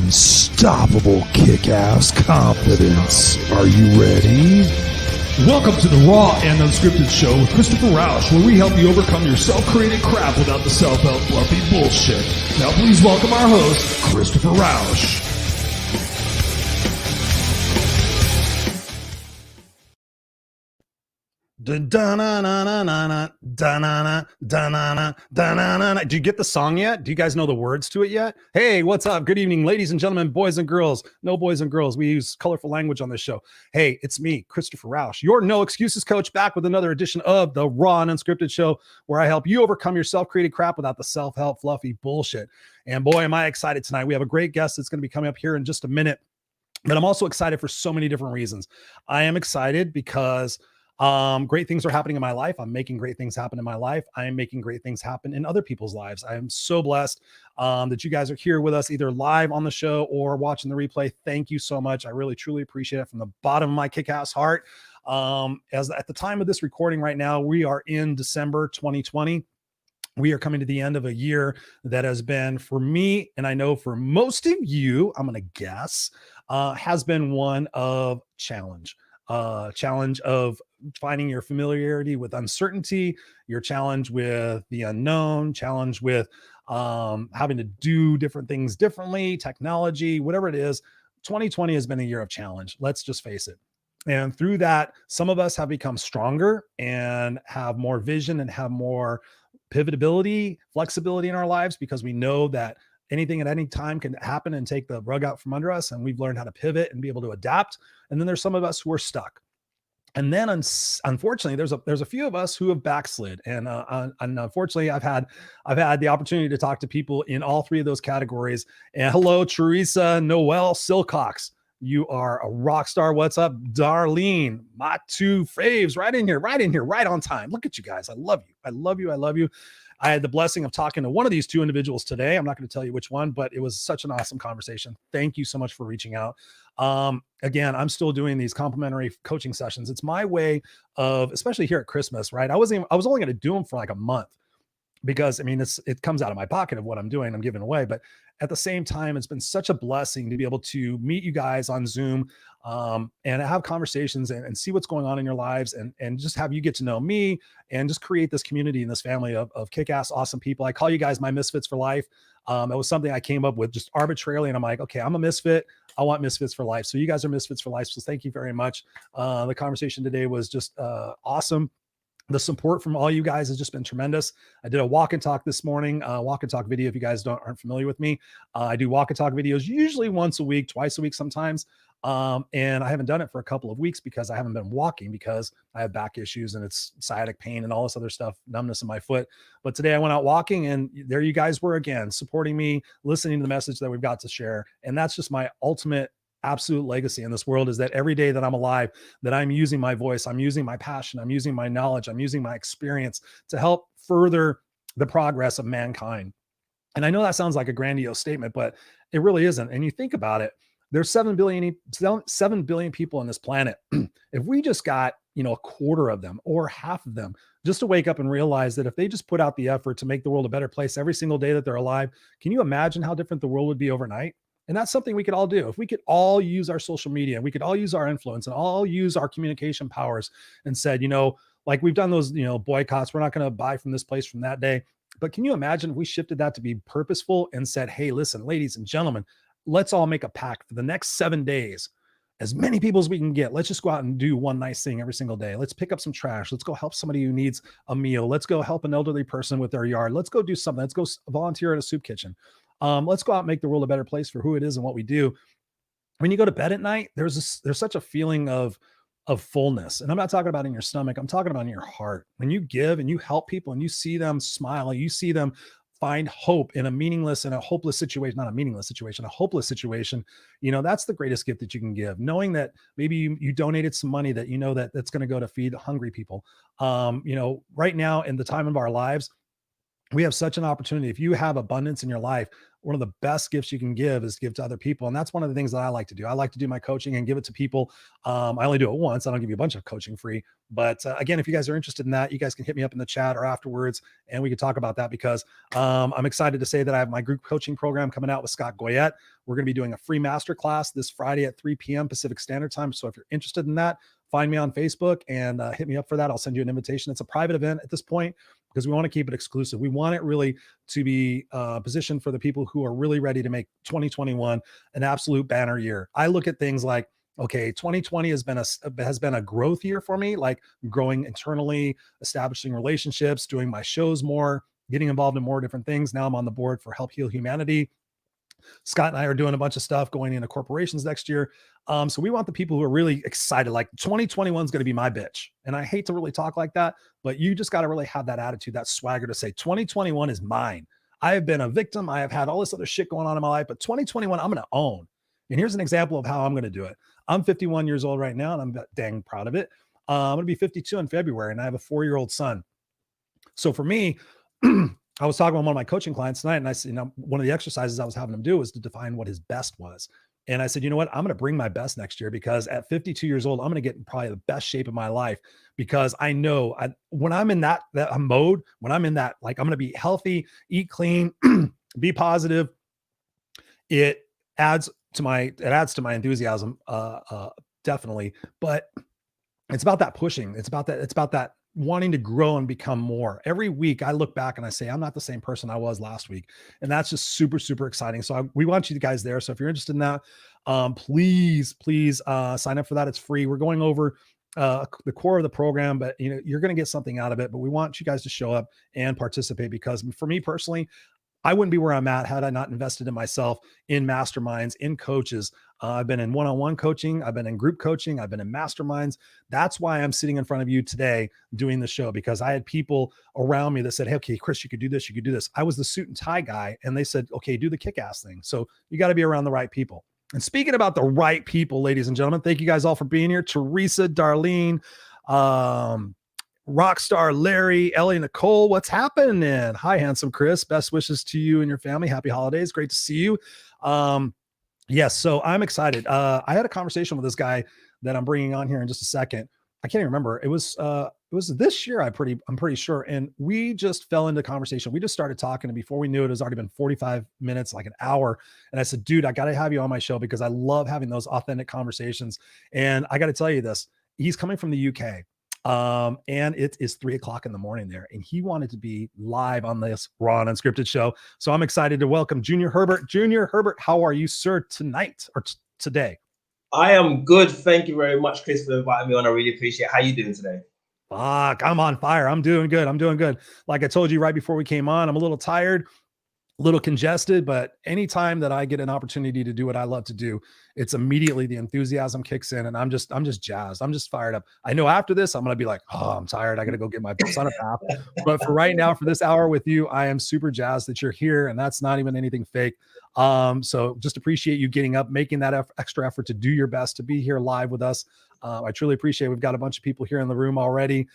Unstoppable kick-ass confidence. Are you ready? Welcome to the Raw and Unscripted show with Christopher Rausch, where we help you overcome your self-created crap without the self-help fluffy bullshit. Now please welcome our host, Christopher Rausch. Do you get the song yet? Do you guys know the words to it yet? Hey, what's up? Good evening, ladies and gentlemen, boys and girls. No boys and girls. We use colorful language on this show. Hey, it's me, Christopher Rausch, your No Excuses coach, back with another edition of the Raw and Unscripted show, where I help you overcome your self-created crap without the self-help fluffy bullshit. And boy, am I excited tonight. We have a great guest that's going to be coming up here in just a minute. But I'm also excited for so many different reasons. I am excited because great things are happening in my life. I'm making great things happen in my life. I am making great things happen in other people's lives. I am so blessed that you guys are here with us, either live on the show or watching the replay. Thank you so much. I really, truly appreciate it from the bottom of my kick-ass heart. As at the time of this recording right now, we are in December 2020. We are coming to the end of a year that has been, for me, and I know for most of you, I'm going to guess, has been one of challenge. Challenge of finding your familiarity with uncertainty, your challenge with the unknown, challenge with having to do different things differently, technology, whatever it is. 2020 has been a year of challenge. Let's just face it. And through that, some of us have become stronger and have more vision and have more pivotability, flexibility in our lives, because we know that anything at any time can happen and take the rug out from under us. And we've learned how to pivot and be able to adapt. And then there's some of us who are stuck. And then unfortunately, there's a few of us who have backslid. And unfortunately, I've had the opportunity to talk to people in all three of those categories. And hello, Teresa Noel Silcox. You are a rock star. What's up, Darlene? My two faves right in here, right on time. Look at you guys. I love you. I love you. I love you. I had the blessing of talking to one of these two individuals today. I'm not going to tell you which one, but it was such an awesome conversation. Thank you so much for reaching out. Again, I'm still doing these complimentary coaching sessions. It's my way of, especially here at Christmas, right? I was only going to do them for like a month, because I mean, it comes out of my pocket of what I'm doing, I'm giving away. But at the same time, it's been such a blessing to be able to meet you guys on Zoom and have conversations and see what's going on in your lives, and just have you get to know me and just create this community and this family of kick-ass awesome people. I call you guys my misfits for life. It was something I came up with just arbitrarily, and I'm like, okay, I'm a misfit. I want misfits for life. So you guys are misfits for life. So thank you very much. The conversation today was just awesome. The support from all you guys has just been tremendous. I did a walk and talk this morning, walk and talk video. If you guys aren't familiar with me, I do walk and talk videos usually once a week, twice a week sometimes. And I haven't done it for a couple of weeks because I haven't been walking, because I have back issues and it's sciatic pain and all this other stuff, numbness in my foot. But today I went out walking, and there you guys were again, supporting me, listening to the message that we've got to share. And that's just my ultimate absolute legacy in this world, is that every day that I'm alive, that I'm using my voice, I'm using my passion, I'm using my knowledge, I'm using my experience to help further the progress of mankind. And I know that sounds like a grandiose statement, but it really isn't. And you think about it, there's 7 billion people on this planet. If we just got, a quarter of them or half of them just to wake up and realize that if they just put out the effort to make the world a better place every single day that they're alive, can you imagine how different the world would be overnight? And that's something we could all do. If we could all use our social media, we could all use our influence and all use our communication powers, and said, like we've done those, boycotts, we're not going to buy from this place from that day. But can you imagine if we shifted that to be purposeful and said, hey, listen, ladies and gentlemen, let's all make a pact for the next 7 days. As many people as we can get, let's just go out and do one nice thing every single day. Let's pick up some trash. Let's go help somebody who needs a meal. Let's go help an elderly person with their yard. Let's go do something. Let's go volunteer at a soup kitchen. Let's go out and make the world a better place for who it is and what we do. When you go to bed at night, there's such a feeling of fullness. And I'm not talking about in your stomach. I'm talking about in your heart. When you give and you help people and you see them smile, you see them find hope in a meaningless and a hopeless situation, not a meaningless situation, a hopeless situation, that's the greatest gift that you can give. Knowing that maybe you donated some money that that that's going to go to feed hungry people. Right now in the time of our lives, we have such an opportunity. If you have abundance in your life, one of the best gifts you can give is give to other people. And that's one of the things that I like to do. I like to do my coaching and give it to people. I only do it once. I don't give you a bunch of coaching free. But again, if you guys are interested in that, you guys can hit me up in the chat or afterwards, and we can talk about that, because I'm excited to say that I have my group coaching program coming out with Scott Goyette. We're going to be doing a free masterclass this Friday at 3 p.m. Pacific Standard Time. So if you're interested in that, find me on Facebook and hit me up for that. I'll send you an invitation. It's a private event at this point because we want to keep it exclusive. We want it really to be positioned for the people who are really ready to make 2021 an absolute banner year. I look at things like, okay, 2020 has been a growth year for me, like growing internally, establishing relationships, doing my shows more, getting involved in more different things. Now I'm on the board for Help Heal Humanity. Scott and I are doing a bunch of stuff going into corporations next year. So we want the people who are really excited, like 2021 is going to be my bitch. And I hate to really talk like that, but you just got to really have that attitude, that swagger to say 2021 is mine. I have been a victim. I have had all this other shit going on in my life, but 2021, I'm going to own. And here's an example of how I'm going to do it. I'm 51 years old right now, and I'm dang proud of it. I'm going to be 52 in February, and I have a 4-year-old son. So for me, I was talking with one of my coaching clients tonight, and I said, one of the exercises I was having him do was to define what his best was. And I said, you know what? I'm going to bring my best next year, because at 52 years old, I'm going to get in probably the best shape of my life, because I know when I'm in that mode, when I'm in that, like, I'm going to be healthy, eat clean, be positive. It adds to my enthusiasm, definitely. But it's about that pushing. It's about that wanting to grow and become more. Every week I look back and I say, I'm not the same person I was last week. And that's just super, super exciting. So we want you guys there. So if you're interested in that, please sign up for that. It's free. We're going over the core of the program, but you're going to get something out of it, but we want you guys to show up and participate, because for me personally, I wouldn't be where I'm at had I not invested in myself, in masterminds, in coaches. I've been in one-on-one coaching. I've been in group coaching. I've been in masterminds. That's why I'm sitting in front of you today doing the show, because I had people around me that said, hey, okay, Chris, you could do this. You could do this. I was the suit and tie guy. And they said, okay, do the kick-ass thing. So you got to be around the right people. And speaking about the right people, ladies and gentlemen, thank you guys all for being here. Teresa, Darlene, Rockstar Larry, Ellie Nicole, what's happening? Hi, handsome Chris. Best wishes to you and your family. Happy holidays. Great to see you. Yes, so I'm excited. I had a conversation with this guy that I'm bringing on here in just a second. I can't even remember. It was this year. I'm pretty sure. And we just fell into conversation. We just started talking, and before we knew it, it was already been 45 minutes, like an hour. And I said, dude, I got to have you on my show, because I love having those authentic conversations. And I got to tell you this, he's coming from the UK. And it is 3:00 in the morning there, and he wanted to be live on this Raw and Unscripted show. So I'm excited to welcome Junior Herbert. Junior Herbert, how are you, sir, tonight or today? I am good. Thank you very much, Chris, for inviting me on. I really appreciate it. How you doing today? Fuck, I'm on fire. I'm doing good. Like I told you right before we came on, I'm a little tired, a little congested, but anytime that I get an opportunity to do what I love to do, it's immediately the enthusiasm kicks in, and I'm just jazzed. I'm just fired up. I know after this, I'm going to be like, oh, I'm tired. I got to go get my son a bath. But for right now, for this hour with you, I am super jazzed that you're here, and that's not even anything fake. So just appreciate you getting up, making that extra effort to do your best to be here live with us. I truly appreciate it. We've got a bunch of people here in the room already,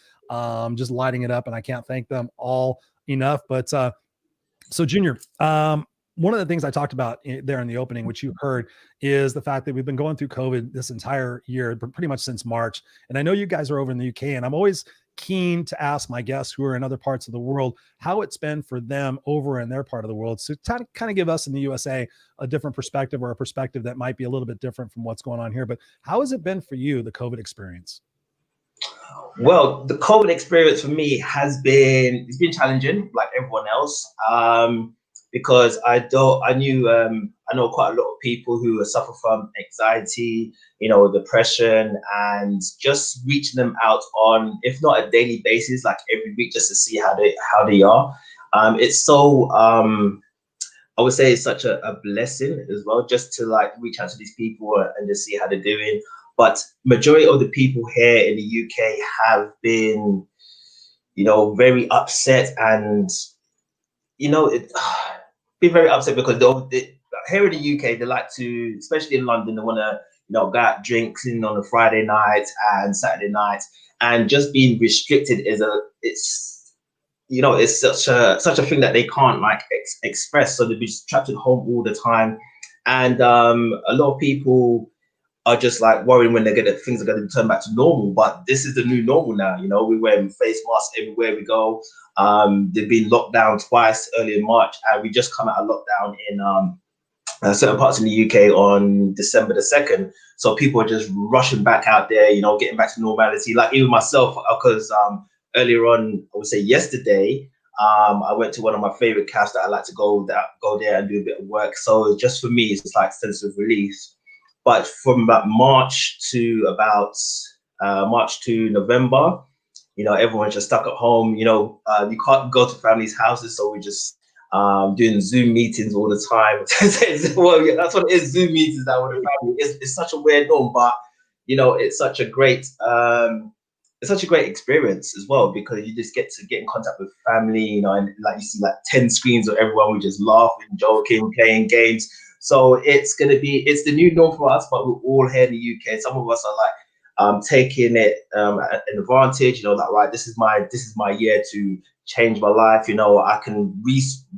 just lighting it up, and I can't thank them all enough. But so Junior, one of the things I talked about there in the opening, which you heard, is the fact that we've been going through COVID this entire year, but pretty much since March. And I know you guys are over in the UK, and I'm always keen to ask my guests who are in other parts of the world how it's been for them over in their part of the world. So to kind of give us in the USA a different perspective, or a perspective that might be a little bit different from what's going on here. But how has it been for you, the COVID experience? Well, the COVID experience for me it's been challenging, like everyone else, because I know quite a lot of people who suffer from anxiety, depression, and just reaching them out on, if not a daily basis, like every week, just to see how they are. It's so I would say it's such a blessing as well, just to like reach out to these people and just see how they're doing. But majority of the people here in the UK have been, very upset, and, been very upset because here in the UK, they like to, especially in London, they want to, go out drinking on a Friday night and Saturday night, and just being restricted it's you know, it's such a thing that they can't like express. So they'll be just trapped at home all the time. And a lot of people are just like worrying when things are gonna turn back to normal. But this is the new normal now. You know, we're wearing face masks everywhere we go. They've been locked down twice early in March, and we just come out of lockdown in certain parts in the UK on December the 2nd. So people are just rushing back out there, you know, getting back to normality. Like even myself, because earlier on, I would say yesterday, I went to one of my favorite cafes that I like to go there and do a bit of work. So just for me, it's just like sense of relief. But from about March to November, you know, everyone's just stuck at home. You know, you can't go to families' houses, so we just doing Zoom meetings all the time. Well, yeah, that's what it is. Zoom meetings now with the family. It's such a weird norm, but you know, it's such a great experience as well, because you just get to get in contact with family, you know, and like you see like 10 screens of everyone, we just laughing, joking, playing games. So it's the new norm for us, but we're all here in the UK. Some of us are like taking it an advantage, you know, like, right, this is my year to change my life. You know, I can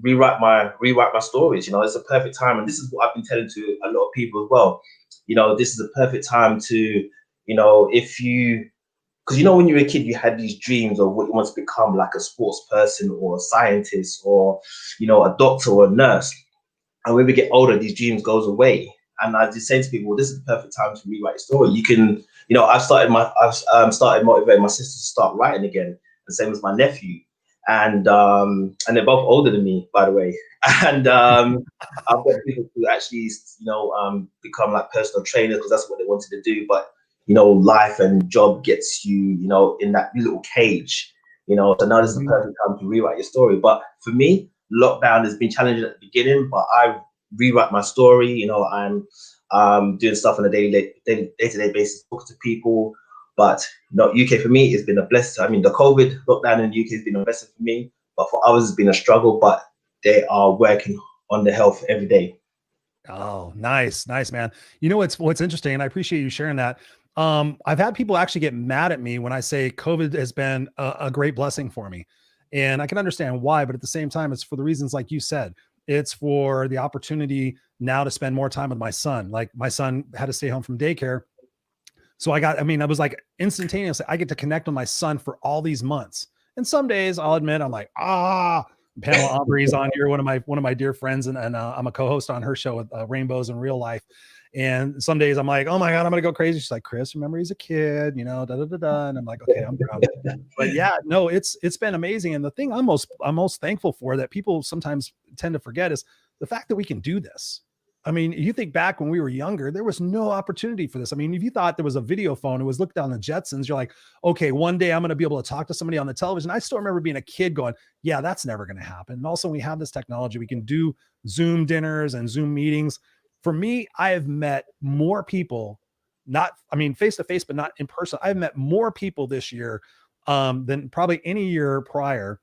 rewrite my stories. You know, it's a perfect time, and this is what I've been telling to a lot of people as well. You know, this is a perfect time to, you know, because you know, when you were a kid, you had these dreams of what you want to become, like a sports person or a scientist or, you know, a doctor or a nurse. And when we get older, these dreams goes away. And I just say to people, well, this is the perfect time to rewrite your story. You can, you know, I've started motivating my sister to start writing again. The same as my nephew. And they're both older than me, by the way. And I've got people who actually, you know, become like personal trainers because that's what they wanted to do. But you know, life and job gets you, you know, in that little cage, you know. So now this is the perfect time to rewrite your story. But for me, lockdown has been challenging at the beginning, but I rewrite my story. You know, I'm doing stuff on a day-to-day basis, talking to people. But you know, UK for me has been a blessing. I mean, the COVID lockdown in the UK has been a blessing for me, but for others it's been a struggle. But they are working on their health every day. Oh, nice, man. You know what's interesting, and I appreciate you sharing that. I've had people actually get mad at me when I say COVID has been a great blessing for me, and I can understand why. But at the same time, it's for the reasons like you said. It's for the opportunity now to spend more time with my son. Like my son had to stay home from daycare. So I was like instantaneously, I get to connect with my son for all these months. And some days I'll admit, I'm like, Pamela Aubrey's on here, one of my dear friends. And I'm a co-host on her show with Rainbows in Real Life. And some days I'm like, oh my God, I'm going to go crazy. She's like, Chris, remember he's a kid, you know, And I'm like, okay, I'm grounded. But yeah, no, it's been amazing. And the thing I'm most thankful for that people sometimes tend to forget is the fact that we can do this. I mean, you think back when we were younger, there was no opportunity for this. I mean, if you thought there was a video phone, it was looked down the Jetsons, you're like, okay, one day I'm going to be able to talk to somebody on the television. I still remember being a kid going, yeah, that's never going to happen. And also we have this technology. We can do Zoom dinners and Zoom meetings. For me, I have met more people, face to face, but not in person. I've met more people this year than probably any year prior.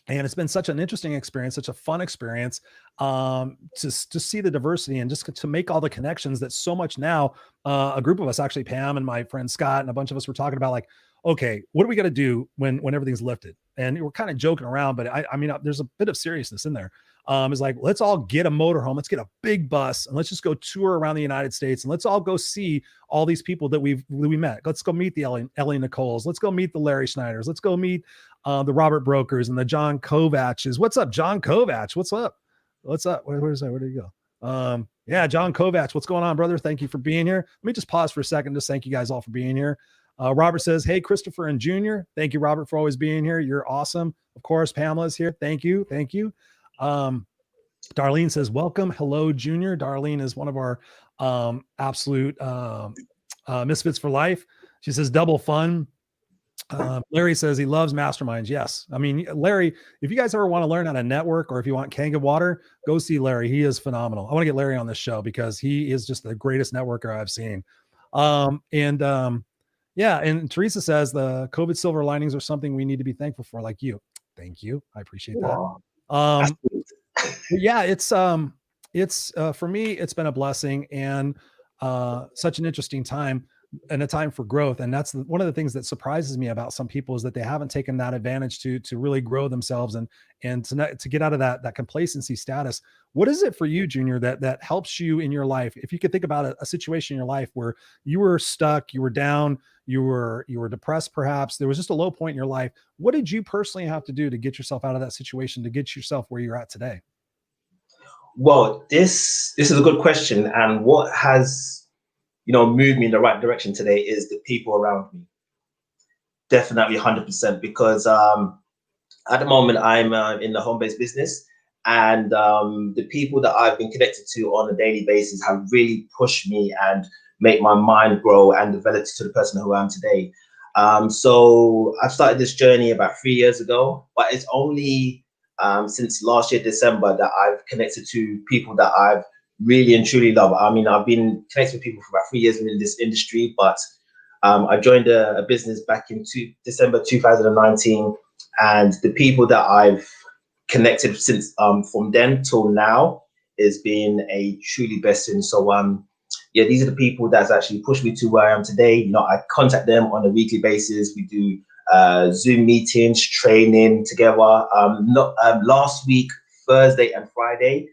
And it's been such an interesting experience, such a fun experience to see the diversity and just to make all the connections that so much now. A group of us, actually, Pam and my friend Scott and a bunch of us were talking about like, okay, what are we going to do when everything's lifted? And we're kind of joking around, but I mean, there's a bit of seriousness in there. It's like, let's all get a motorhome. Let's get a big bus and let's just go tour around the United States. And let's all go see all these people that we met. Let's go meet the Ellie Nicoles. Let's go meet the Larry Schneiders. Let's go meet the Robert Brokers and the John Kovaches. What's up, John Kovach? What's up? What's up? Where's that? Where did he go? Yeah, John Kovach. What's going on, brother? Thank you for being here. Let me just pause for a second. Just thank you guys all for being here. Robert says, hey, Christopher and Junior. Thank you, Robert, for always being here. You're awesome. Of course, Pamela's here. Thank you. Thank you. Darlene says, welcome. Hello, Junior. Darlene is one of our absolute misfits for life. She says, double fun. Larry says he loves masterminds. Yes. I mean, Larry, if you guys ever want to learn how to network or if you want Kanga water, go see Larry. He is phenomenal. I want to get Larry on this show because he is just the greatest networker I've seen. Yeah. And Teresa says the COVID silver linings are something we need to be thankful for, like you. Thank you. I appreciate that. Yeah, it's for me, it's been a blessing and such an interesting time. and a time for growth. And that's one of the things that surprises me about some people is that they haven't taken that advantage to really grow themselves and to get out of that complacency status. What is it for you, Junior, that helps you in your life? If you could think about a situation in your life where you were stuck, you were down, you were depressed, perhaps there was just a low point in your life. What did you personally have to do to get yourself out of that situation, to get yourself where you're at today? Well, this is a good question, and what has moved me in the right direction today is the people around me. Definitely 100%, because at the moment I'm in the home-based business, and the people that I've been connected to on a daily basis have really pushed me and make my mind grow and develop to the person who I am today. So I've started this journey about 3 years ago, but it's only since last year, December, that I've connected to people that I've really and truly love. I mean, I've been connected with people for about 3 years in this industry, but I joined a business back in December 2019, and the people that I've connected since from then till now has been a truly blessing. So yeah, these are the people that's actually pushed me to where I am today. I contact them on a weekly basis. We do Zoom meetings, training together. Last week, Thursday and Friday,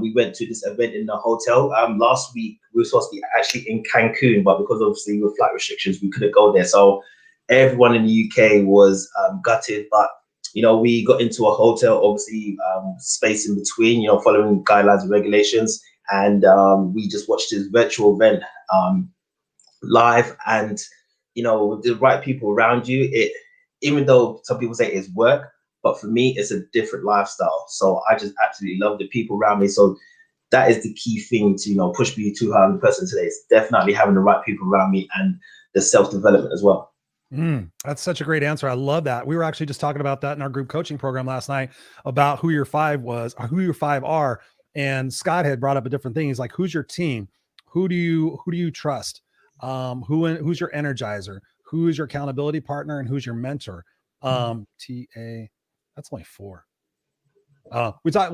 we went to this event in the hotel. Last week we were supposed to be actually in Cancun, but because obviously with flight restrictions, we couldn't go there. So everyone in the UK was gutted, but we got into a hotel, obviously space in between, following guidelines and regulations, and we just watched this virtual event live. And with the right people around you, even though some people say it's work, but for me it's a different lifestyle. So I just absolutely love the people around me. So that is the key thing to push me to how I'm the person today. It's definitely having the right people around me and the self-development as well. That's such a great answer. I love that. We were actually just talking about that in our group coaching program last night about who your five was, or who your five are. And Scott had brought up a different thing. He's like, who's your team? Who do you trust? Who's your energizer? Who is your accountability partner? And who's your mentor? That's only four.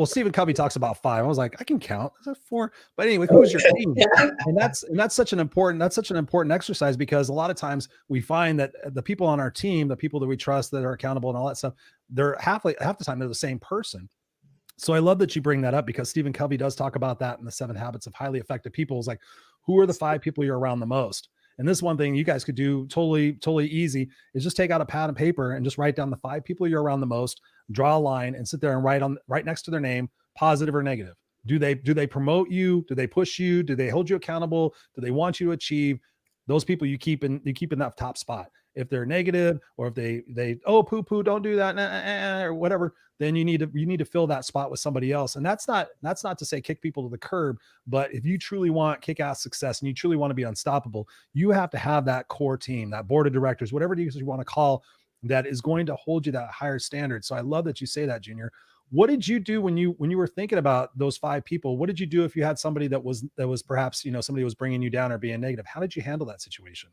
Stephen Covey talks about five. I was like, I can count. I said four. But anyway, who's your team? And that's such an important exercise, because a lot of times we find that the people on our team, the people that we trust, that are accountable and all that stuff, they're half the time they're the same person. So I love that you bring that up, because Stephen Covey does talk about that in the 7 Habits of Highly Effective People. Is like, who are the 5 people you're around the most? And this one thing you guys could do totally easy is just take out a pad and paper and just write down the 5 people you're around the most, draw a line and sit there and write next to their name, positive or negative. Do they promote you? Do they push you? Do they hold you accountable? Do they want you to achieve? Those people you keep in that top spot. If they're negative, or if they poo, don't do that, or whatever, then you need to fill that spot with somebody else. And that's not to say kick people to the curb, but if you truly want kick-ass success and you truly want to be unstoppable, you have to have that core team, that board of directors, whatever it is you want to call, that is going to hold you that higher standard. So I love that you say that, Junior. What did you do when you were thinking about those 5 people? What did you do if you had somebody that was perhaps, somebody was bringing you down or being negative? How did you handle that situation?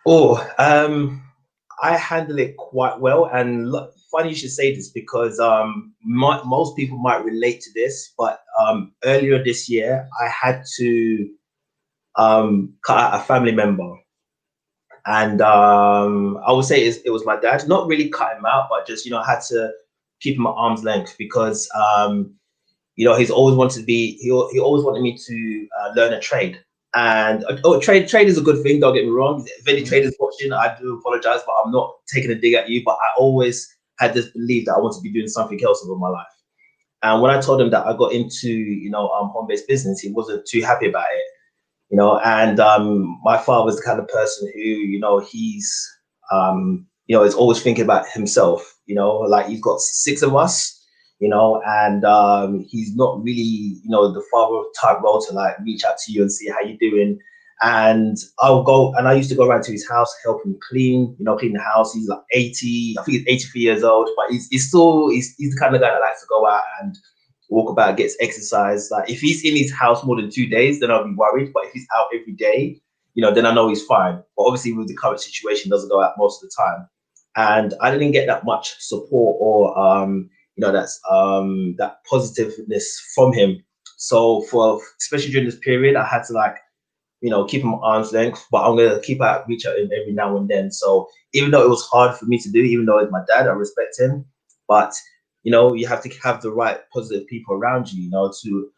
I handle it quite well. And funny you should say this, because most people might relate to this, but earlier this year, I had to cut out a family member. And I would say it was my dad. Not really cut him out, but just, I had to keep him at arm's length, because, he's always wanted to be, he always wanted me to learn a trade. And trade is a good thing, don't get me wrong. If any traders watching, I do apologize, but I'm not taking a dig at you. But I always had this belief that I want to be doing something else with my life. And when I told him that I got into, home-based business, he wasn't too happy about it. And my father's the kind of person who, he's, is always thinking about himself, like he's got 6 of us, and he's not really, the father type role to like reach out to you and see how you're doing. And I used to go around to his house, help him clean the house. He's like 80, I think he's 83 years old, but he's the kind of guy that likes to go out and walk about, gets exercise. Like if he's in his house more than 2 days, then I'll be worried. But if he's out every day, then I know he's fine. But obviously with the current situation, doesn't go out most of the time. And I didn't get that much support or that positiveness from him. So especially during this period, I had to keep him at arm's length, but I'm gonna keep out reach out him every now and then. So even though it was hard for me to do, even though it's my dad, I respect him, but you have to have the right positive people around you, to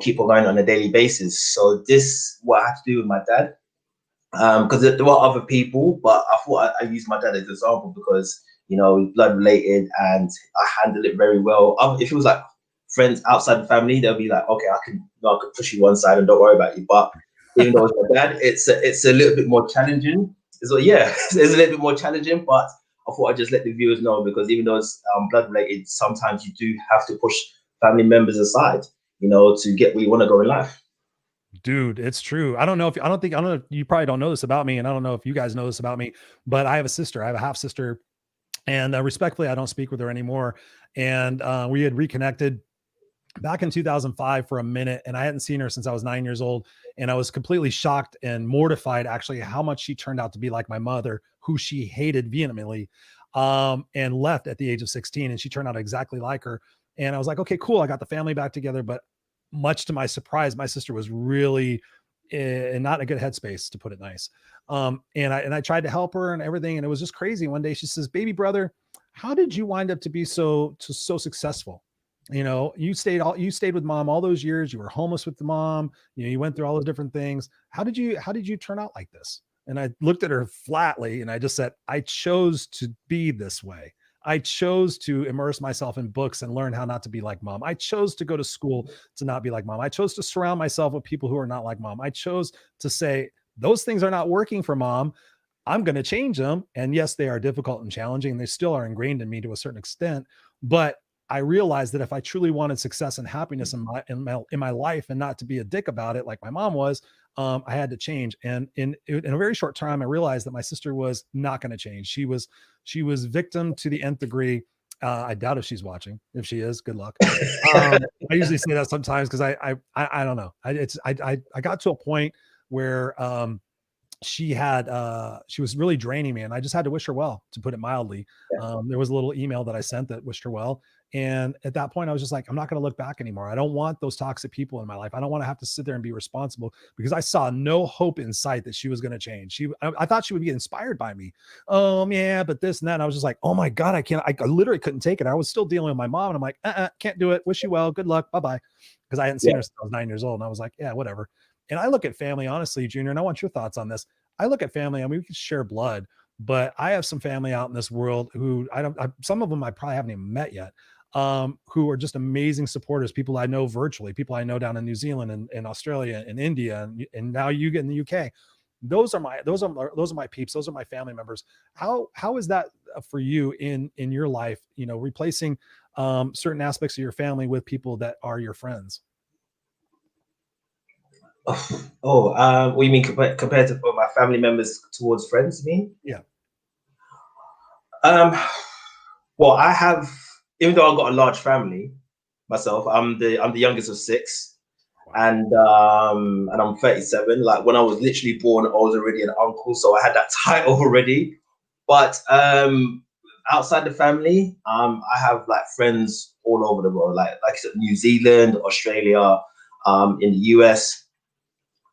keep on going on a daily basis. So this what I have to do with my dad, because there were other people, but I thought I used my dad as an example because blood related, and I handled it very well. If it was like friends outside the family, they'll be like, okay, I could push you one side and don't worry about you. But even though it's my dad, it's a little bit more challenging. So yeah, it's a little bit more challenging, but I thought I'd just let the viewers know, because even though it's blood related, sometimes you do have to push family members aside, to get where you want to go in life. Dude, it's true. I don't know, you probably don't know this about me, and I don't know if you guys know this about me, but I have a sister. I have a half sister, and respectfully, I don't speak with her anymore. And we had reconnected back in 2005 for a minute, and I hadn't seen her since I was 9 years old. And I was completely shocked and mortified, actually, how much she turned out to be like my mother, who she hated vehemently, and left at the age of 16. And she turned out exactly like her. And I was like, okay, cool. I got the family back together. But much to my surprise, my sister was really not in a good headspace, to put it nice. And I tried to help her and everything. And it was just crazy. One day she says, baby brother, how did you wind up to be so successful? You stayed with mom all those years. You were homeless with the mom. You went through all those different things. How did you turn out like this? And I looked at her flatly and I just said, I chose to be this way. I chose to immerse myself in books and learn how not to be like mom. I chose to go to school to not be like mom. I chose to surround myself with people who are not like mom. I chose to say, those things are not working for mom. I'm going to change them. And yes, they are difficult and challenging. They still are ingrained in me to a certain extent, but I realized that if I truly wanted success and happiness in my life, and not to be a dick about it like my mom was, I had to change. And in a very short time, I realized that my sister was not going to change. She was victim to the nth degree. I doubt if she's watching. If she is, good luck. I usually say that sometimes because I don't know. I got to a point where she was really draining me, and I just had to wish her well, to put it mildly. There was a little email that I sent that wished her well. And at that point I was just like, I'm not going to look back anymore. I don't want those toxic people in my life. I don't want to have to sit there and be responsible, because I saw no hope in sight that she was going to change. I thought she would get inspired by me. Yeah, but this and that. And I was just like, oh my God, I literally couldn't take it. I was still dealing with my mom, and I'm like, can't do it. Wish you well. Good luck. Bye-bye. Because I hadn't seen her since I was 9 years old. And I was like, yeah, whatever. And I look at family, honestly, Junior, and I want your thoughts on this. I look at family, I mean, we can share blood, but I have some family out in this world who some of them I probably haven't even met yet, who are just amazing supporters, people I know virtually, people I know down in New Zealand and Australia and India, and now you get in the UK. Those are my peeps. Those are my family members. How is that for you in your life, replacing certain aspects of your family with people that are your friends? What you mean compared to my family members towards friends? You mean? Yeah. Well, I have, even though I've got a large family myself, I'm the youngest of six, and I'm 37. Like when I was literally born, I was already an uncle, so I had that title already. But outside the family, I have like friends all over the world, like I said, New Zealand, Australia, in the US.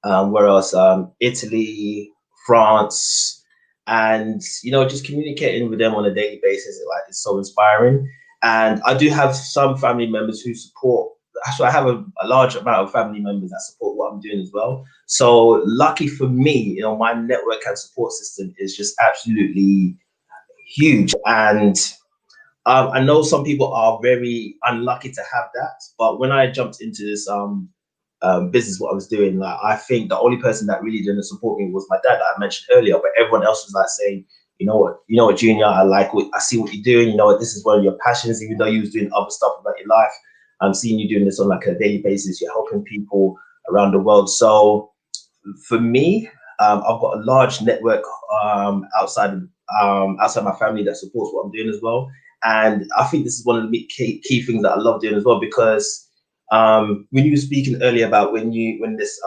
Where else? Italy, France, and just communicating with them on a daily basis, it's so inspiring. And I do have some family members who support. Actually, I have a large amount of family members that support what I'm doing as well. So lucky for me, my network and support system is just absolutely huge. And I know some people are very unlucky to have that, but when I jumped into this business, what I was doing, like I think the only person that really didn't support me was my dad that I mentioned earlier, but everyone else was like saying, you know what, Junior, I see what you're doing, this is one of your passions, even though you was doing other stuff about your life. I'm seeing you doing this on like a daily basis, you're helping people around the world. So for me, I've got a large network outside my family that supports what I'm doing as well. And I think this is one of the key things that I love doing as well, because when you were speaking earlier about when this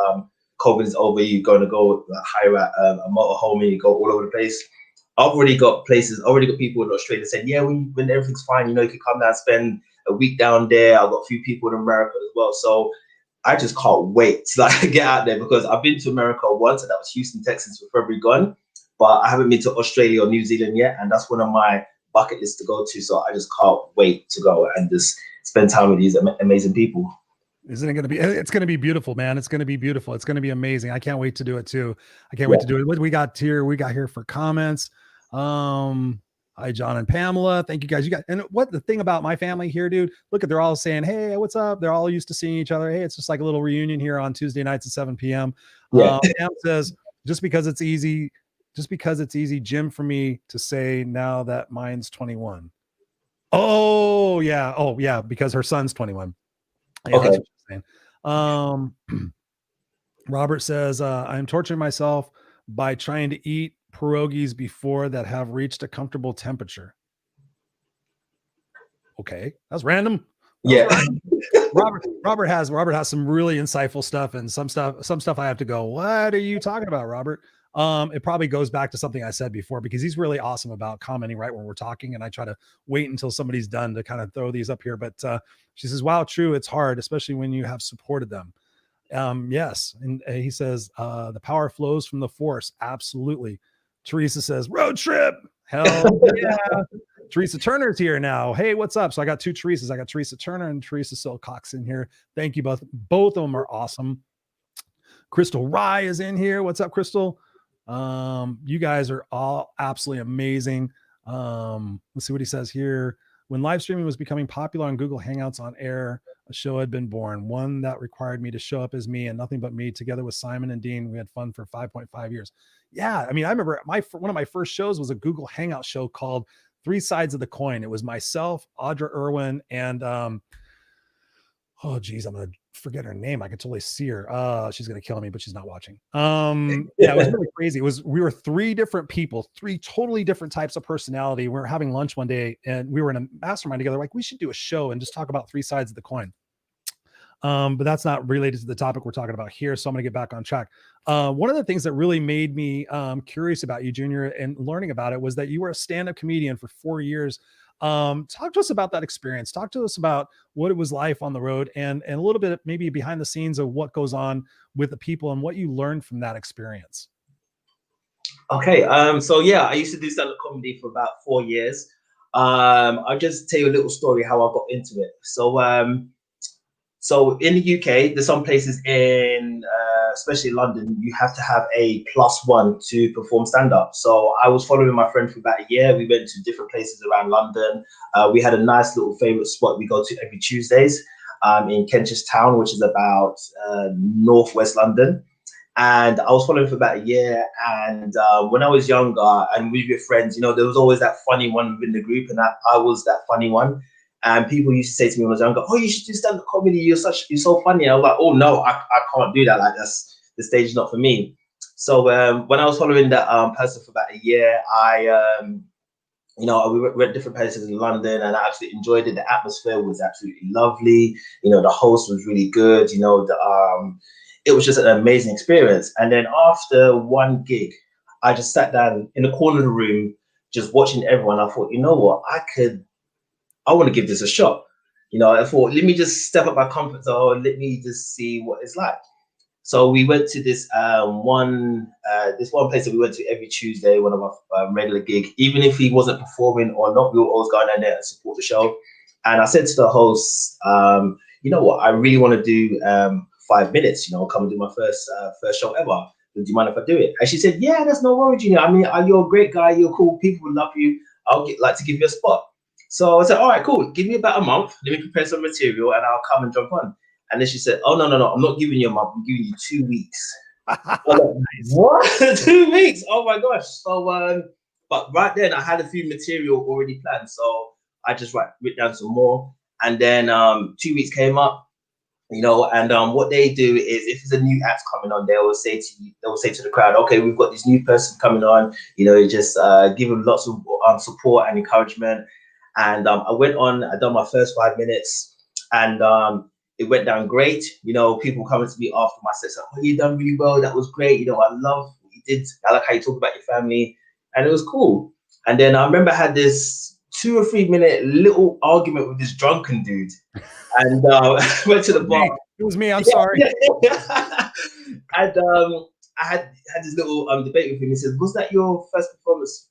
COVID is over, you're going to go hire a motorhome and you go all over the place. I've already got people in Australia saying, yeah, when everything's fine, you can come down and spend a week down there. I've got a few people in America as well. So I just can't wait to like get out there, because I've been to America once, and that was Houston, Texas for February gone, but I haven't been to Australia or New Zealand yet, and that's one of my bucket lists to go to. So I just can't wait to go and just spend time with these amazing people. Isn't it going to be? It's going to be beautiful, man. It's going to be beautiful. It's going to be amazing. I can't wait to do it too. I can't wait to do it. What we got here? We got here for comments. Hi, John and Pamela. Thank you guys. You got, and what the thing about my family here, dude, look at, they're all saying, hey, what's up? They're all used to seeing each other. Hey, it's just like a little reunion here on Tuesday nights at 7 p.m. Pam says, just because it's easy, Jim, for me to say now that mine's 21. Oh yeah. Because her son's 21. Yeah, okay. that's what you're saying. Robert says, I'm torturing myself by trying to eat pierogies before that have reached a comfortable temperature. Okay, that's random. Random. Robert has some really insightful stuff, and some stuff I have to go, what are you talking about, Robert? It probably goes back to something I said before, because he's really awesome about commenting right when we're talking, and I try to wait until somebody's done to kind of throw these up here. But she says, wow, true, it's hard, especially when you have supported them. Yes. And he says, the power flows from the force. Absolutely. Teresa says, road trip. Hell yeah. Teresa Turner's here now. Hey, what's up? So I got two Teresas. I got Teresa Turner and Teresa Silcox in here. Thank you both. Both of them are awesome. Crystal Rye is in here. What's up, Crystal? You guys are all absolutely amazing. Let's see what he says here. When live streaming was becoming popular on Google Hangouts on air, a show had been born, one that required me to show up as me and nothing but me. Together with Simon and Dean, we had fun for 5.5 years. Yeah, I mean, I remember one of my first shows was a Google Hangout show called Three Sides of the Coin. It was myself, Audra Irwin, and oh geez, I'm gonna forget her name. I can totally see her. She's gonna kill me, but she's not watching. Yeah, it was really crazy. We were three different people, three totally different types of personality. We were having lunch one day, and we were in a mastermind together. Like, we should do a show and just talk about three sides of the coin. But that's not related to the topic we're talking about here. So I'm gonna get back on track. One of the things that really made me curious about you, Junior, and learning about it was that you were a stand-up comedian for 4 years. Talk to us about that experience. Talk to us about what it was like on the road, and a little bit maybe behind the scenes of what goes on with the people and what you learned from that experience. Okay. So yeah, I used to do stand-up comedy for about 4 years. I'll just tell you a little story how I got into it. So in the UK, there's some places in, especially London, you have to have a +1 to perform stand-up. So I was following my friend for about a year. We went to different places around London. We had a nice little favorite spot we go to every Tuesdays in Kentish Town, which is about northwest London. And I was following for about a year. And when I was younger and we were friends, you know, there was always that funny one within the group, and I was that funny one. And people used to say to me when I was younger, oh, you should do stand-up comedy. You're so funny. I was like, oh no, I can't do that. Like, the stage is not for me. So when I was following that person for about a year, we went different places in London, and I absolutely enjoyed it. The atmosphere was absolutely lovely. You know, the host was really good. You know, it was just an amazing experience. And then after one gig, I just sat down in the corner of the room, just watching everyone. I thought, you know what, I want to give this a shot. You know, I thought, let me just step up my comfort zone. Let me just see what it's like. So we went to this one place that we went to every Tuesday, one of our regular gig. Even if he wasn't performing or not, we were always going down there and support the show. And I said to the host, you know what, I really want to do 5 minutes, you know, come and do my first show ever. Do you mind if I do it? And she said, yeah, that's no worries, Junior. I mean, you're a great guy. You're cool. People would love you. Like to give you a spot. So I said, all right, cool. Give me about a month. Let me prepare some material and I'll come and jump on. And then she said, oh, no. I'm not giving you a month. I'm giving you 2 weeks. Nice. What? 2 weeks? Oh, my gosh. So, but right then I had a few material already planned. So I just wrote down some more. And then 2 weeks came up, you know, and what they do is if there's a new act coming on, they will say to the crowd, okay, we've got this new person coming on, you know, just give them lots of support and encouragement. And I went on, I done my first 5 minutes, and it went down great. You know, people coming to me after my set, like, oh, you done really well, that was great. You know, I love what you did. I like how you talk about your family. And it was cool. And then I remember I had this 2 or 3 minute little argument with this drunken dude. And went to the bar. It was me. I'm sorry. And I had this little debate with him. He says, "Was that your first performance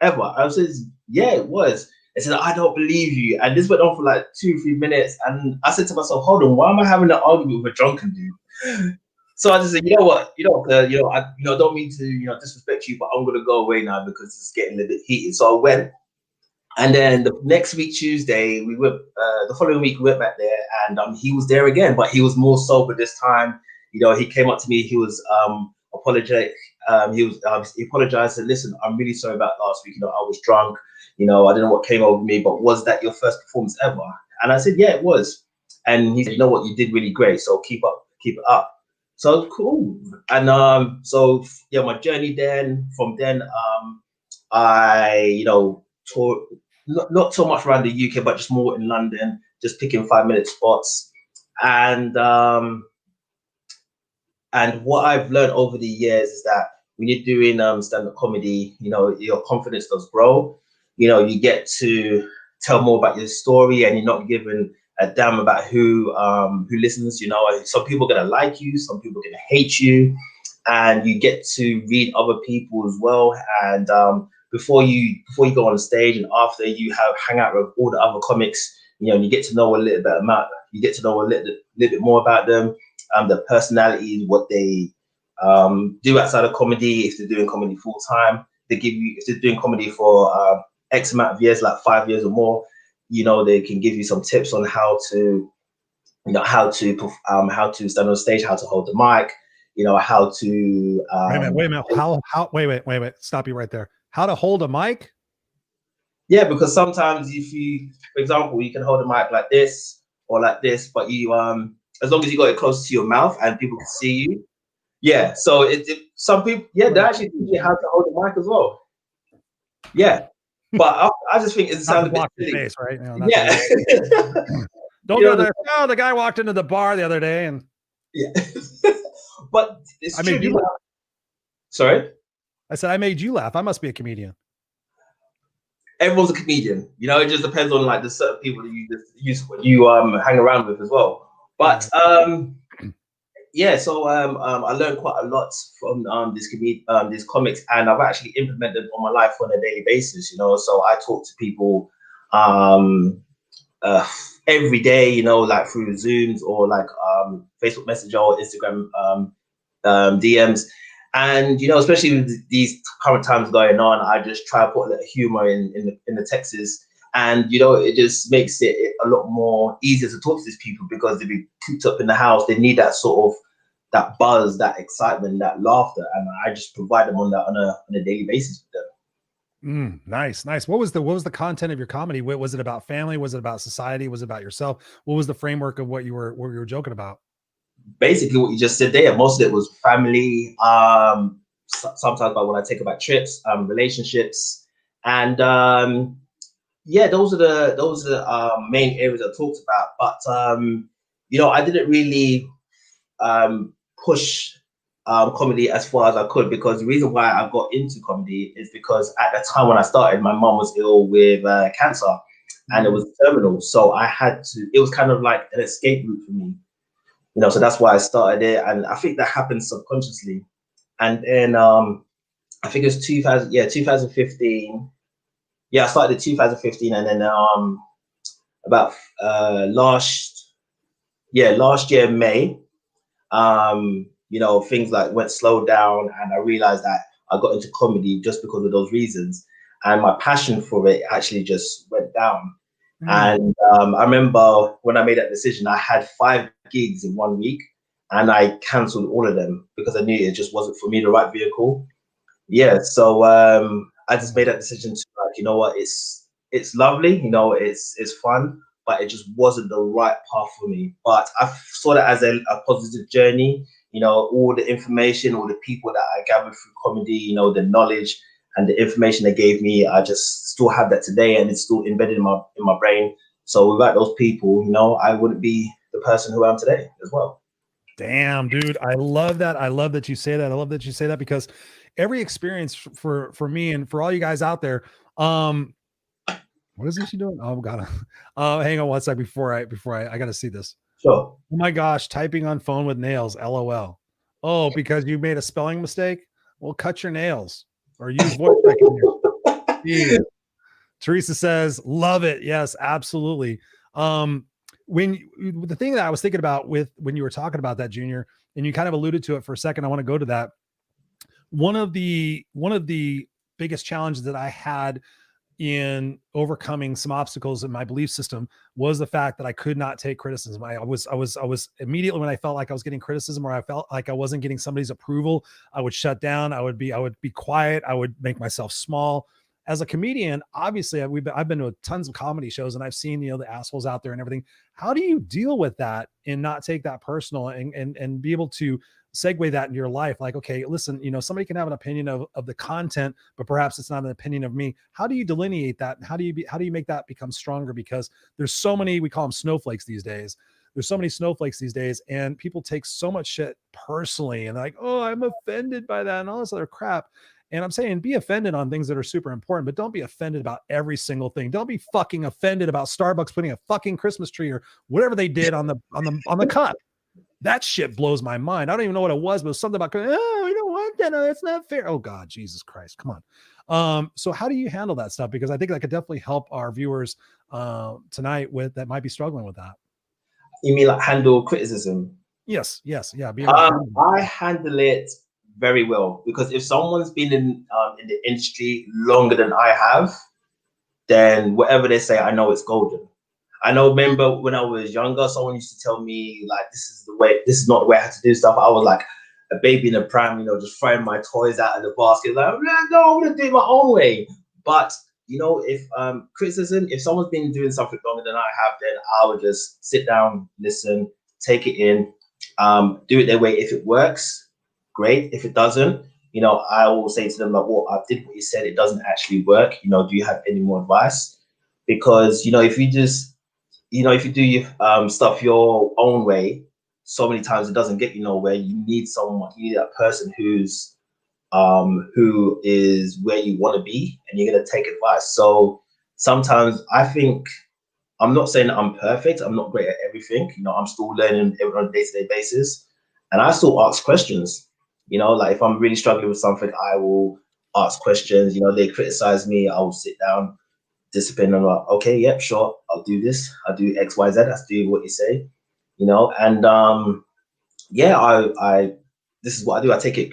ever?" I says, "Yeah, it was." I said, "I don't believe you." And this went on for like 2 or 3 minutes. And I said to myself, "Hold on, why am I having an argument with a drunken dude?" So I just said, "You know what? I don't mean to, disrespect you, but I'm gonna go away now because it's getting a little bit heated." So I went. And then the next week, Tuesday, we went. The following week, we went back there, and he was there again, but he was more sober this time. He came up to me. He was apologetic. He apologized and listen, "I'm really sorry about last week. I was drunk. I don't know what came over me, but was that your first performance ever?" And I said, "Yeah, it was." And he said, "You know what? You did really great. So keep it up." So cool. And so yeah, my journey from then, I toured not so much around the UK, but just more in London, just picking 5-minute spots. And what I've learned over the years is that when you're doing stand-up comedy, your confidence does grow. You get to tell more about your story, and you're not given a damn about who listens. Some people are gonna like you, some people are gonna hate you, and you get to read other people as well. And before you go on stage and after you hang out with all the other comics, you get to know a little bit more about them, their personalities, what they do outside of comedy. If they're doing comedy full time, they give you. If they're doing comedy for X amount of years, like 5 years or more, they can give you some tips on how to stand on stage, how to hold the mic, how to. Wait a minute. Wait. Stop you right there. How to hold a mic? Yeah, because sometimes for example, you can hold a mic like this or like this, but you as long as you got it close to your mouth and people can see you. Yeah. So some people, yeah, they actually teach you how to hold the mic as well. Yeah. But I just think it sounds a bit silly. Face, right? Yeah. Don't go there. Oh, the guy walked into the bar the other day and yeah. But it's true. made you laugh. Sorry? I said I made you laugh. I must be a comedian. Everyone's a comedian. It just depends on like the certain people that you hang around with as well. But yeah, so I learned quite a lot from these comics, and I've actually implemented on my life on a daily basis. So I talk to people every day, like through Zooms or like Facebook Messenger or Instagram DMs. And especially with these current times going on, I just try to put a little humor in the texts, and it just makes it a lot more easier to talk to these people because they've been cooped up in the house. They need that sort of that buzz, that excitement, that laughter, and I just provide them on a daily basis with them. Nice. What was the content of your comedy? Was it about family? Was it about society? Was it about yourself? What was the framework of what you were joking about? Basically what you just said there. Most of it was family, sometimes about when I take about trips, relationships, and yeah, those are the main areas I talked about. But I didn't really push comedy as far as I could, because the reason why I got into comedy is because at the time when I started, my mom was ill with cancer, and it was terminal, so I had to. It was kind of like an escape route for me. So that's why I started it, and I think that happened subconsciously. And then I think it was 2015. Yeah, I started in 2015, and then about last year May, things like went slow down, and I realized that I got into comedy just because of those reasons, and my passion for it actually just went down. And I remember when I made that decision, I had 5 gigs in 1 week, and I cancelled all of them because I knew it just wasn't for me, the right vehicle. Yeah, so I just made that decision to, like, you know what, it's lovely, it's fun, but it just wasn't the right path for me. But I saw that as a positive journey. All the information, all the people that I gathered through comedy, the knowledge and the information they gave me, I just still have that today, and it's still embedded in my brain. So without those people, I wouldn't be the person who I am today as well. Damn, dude, I love that. I love that you say that. I love that you say that, because every experience for me and for all you guys out there, what is she doing? Oh God, hang on one sec before I got to see this. Sure. Oh my gosh, typing on phone with nails, LOL. Oh, because you made a spelling mistake? Well, cut your nails or use voice recognition. Jeez. Teresa says, love it. Yes, absolutely. The thing that I was thinking about when you were talking about that, Junior, and you kind of alluded to it for a second, I want to go to that. One of the biggest challenges that I had in overcoming some obstacles in my belief system was the fact that I could not take criticism. I was immediately, when I felt like I was getting criticism or I felt like I wasn't getting somebody's approval, I would shut down. I would be quiet. I would make myself small. As a comedian, obviously I've been to tons of comedy shows and I've seen, the assholes out there and everything. How do you deal with that and not take that personal and be able to segue that into your life? Like, okay, listen, somebody can have an opinion of the content, but perhaps it's not an opinion of me. How do you delineate that? And how do you make that become stronger? Because there's so many, we call them snowflakes these days. There's so many snowflakes these days, and people take so much shit personally and like, oh, I'm offended by that and all this other crap. And I'm saying be offended on things that are super important, but don't be offended about every single thing. Don't be fucking offended about Starbucks putting a fucking Christmas tree or whatever they did on the cup. That shit blows my mind. I don't even know what it was, but it was something about, oh, we don't want that. No, that's not fair. Oh God, Jesus Christ. Come on. So how do you handle that stuff? Because I think that could definitely help our viewers tonight that might be struggling with that. You mean like handle criticism? Yes. Yeah. I handle it very well, because if someone's been in the industry longer than I have, then whatever they say, I know it's golden. I remember when I was younger, someone used to tell me like, this is not the way I had to do stuff. I was like a baby in a pram, just throwing my toys out of the basket, like, no, I'm gonna do it my own way. But if criticism, if someone's been doing something longer than I have, then I would just sit down, listen, take it in, do it their way. If it works, great. If it doesn't, I will say to them like, well, I did what you said, it doesn't actually work. Do you have any more advice? Because, if you just, if you do your stuff your own way, so many times it doesn't get you nowhere. You need that person who is where you want to be, and you're going to take advice. So sometimes I think, I'm not saying that I'm perfect. I'm not great at everything. I'm still learning on a day-to-day basis. And I still ask questions. Like if I'm really struggling with something, I will ask questions. They criticize me, I will sit down, discipline, and like, okay, yep, sure, I'll do this. I'll do X, Y, Z. I'll do what you say, and yeah, I this is what I do. I take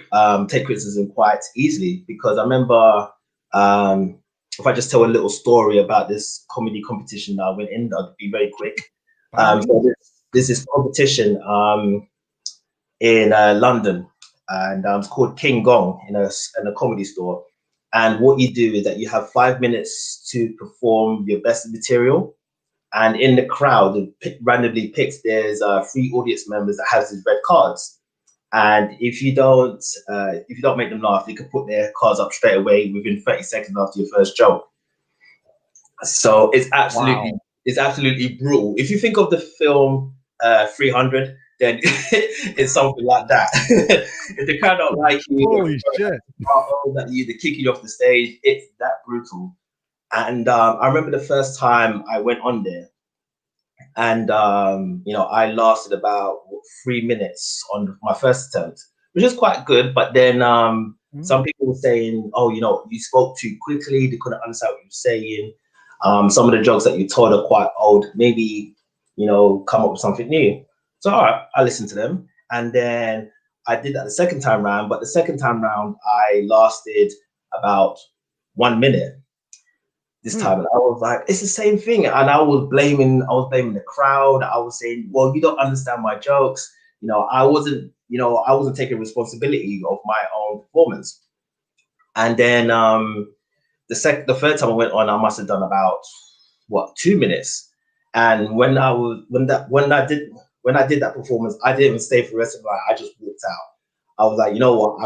criticism quite easily, because I remember, if I just tell a little story about this comedy competition that I went in, I'll be very quick. So there's this competition in London, and it's called King Gong in a comedy store. And what you do is that you have 5 minutes to perform your best material. And in the crowd, randomly picked, there's 3 audience members that has these red cards. And if you don't make them laugh, they could put their cards up straight away within 30 seconds after your first joke. So it's absolutely brutal. If you think of the film 300, then it's something like that. If the crowd don't like you, holy shit, that they're kicking you off the stage, it's that brutal. And I remember the first time I went on there, and I lasted about 3 minutes on my first attempt, which is quite good. But then some people were saying, oh, you spoke too quickly, they couldn't understand what you were saying. Some of the jokes that you told are quite old, maybe come up with something new. So all right, I listened to them, and then I did that the second time round. But the second time round, I lasted about 1 minute this time, and I was like, it's the same thing. And I was blaming the crowd. I was saying, well, you don't understand my jokes. I wasn't taking responsibility of my own performance. And then the third time I went on, I must have done about 2 minutes. And when I did that performance, I didn't even stay for the rest of the night. I just walked out. I was like, you know what?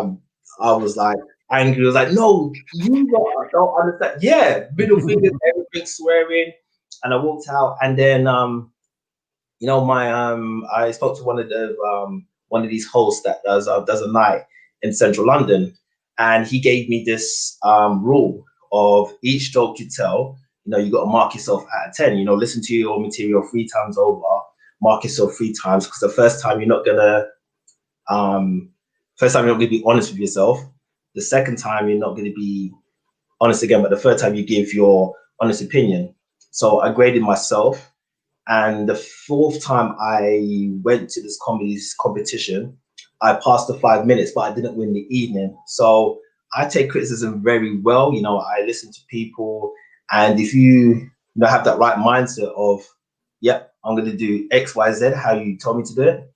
I was like angry. I was like, no, you don't understand. Yeah, middle fingers, everything, swearing. And I walked out. And then I spoke to one of these hosts that does a night in central London, and he gave me this rule of each joke you tell, you got to mark yourself out of 10. Listen to your material 3 times over. mark yourself 3 times, because the first time you're not gonna be honest with yourself. The second time you're not going to be honest again, but the third time you give your honest opinion. So I graded myself, and the fourth time I went to this competition, I passed the 5 minutes, but I didn't win the evening. So I take criticism very well. You know, I listen to people, and if you have that right mindset of, yep, I'm going to do X, Y, Z, how you told me to do it,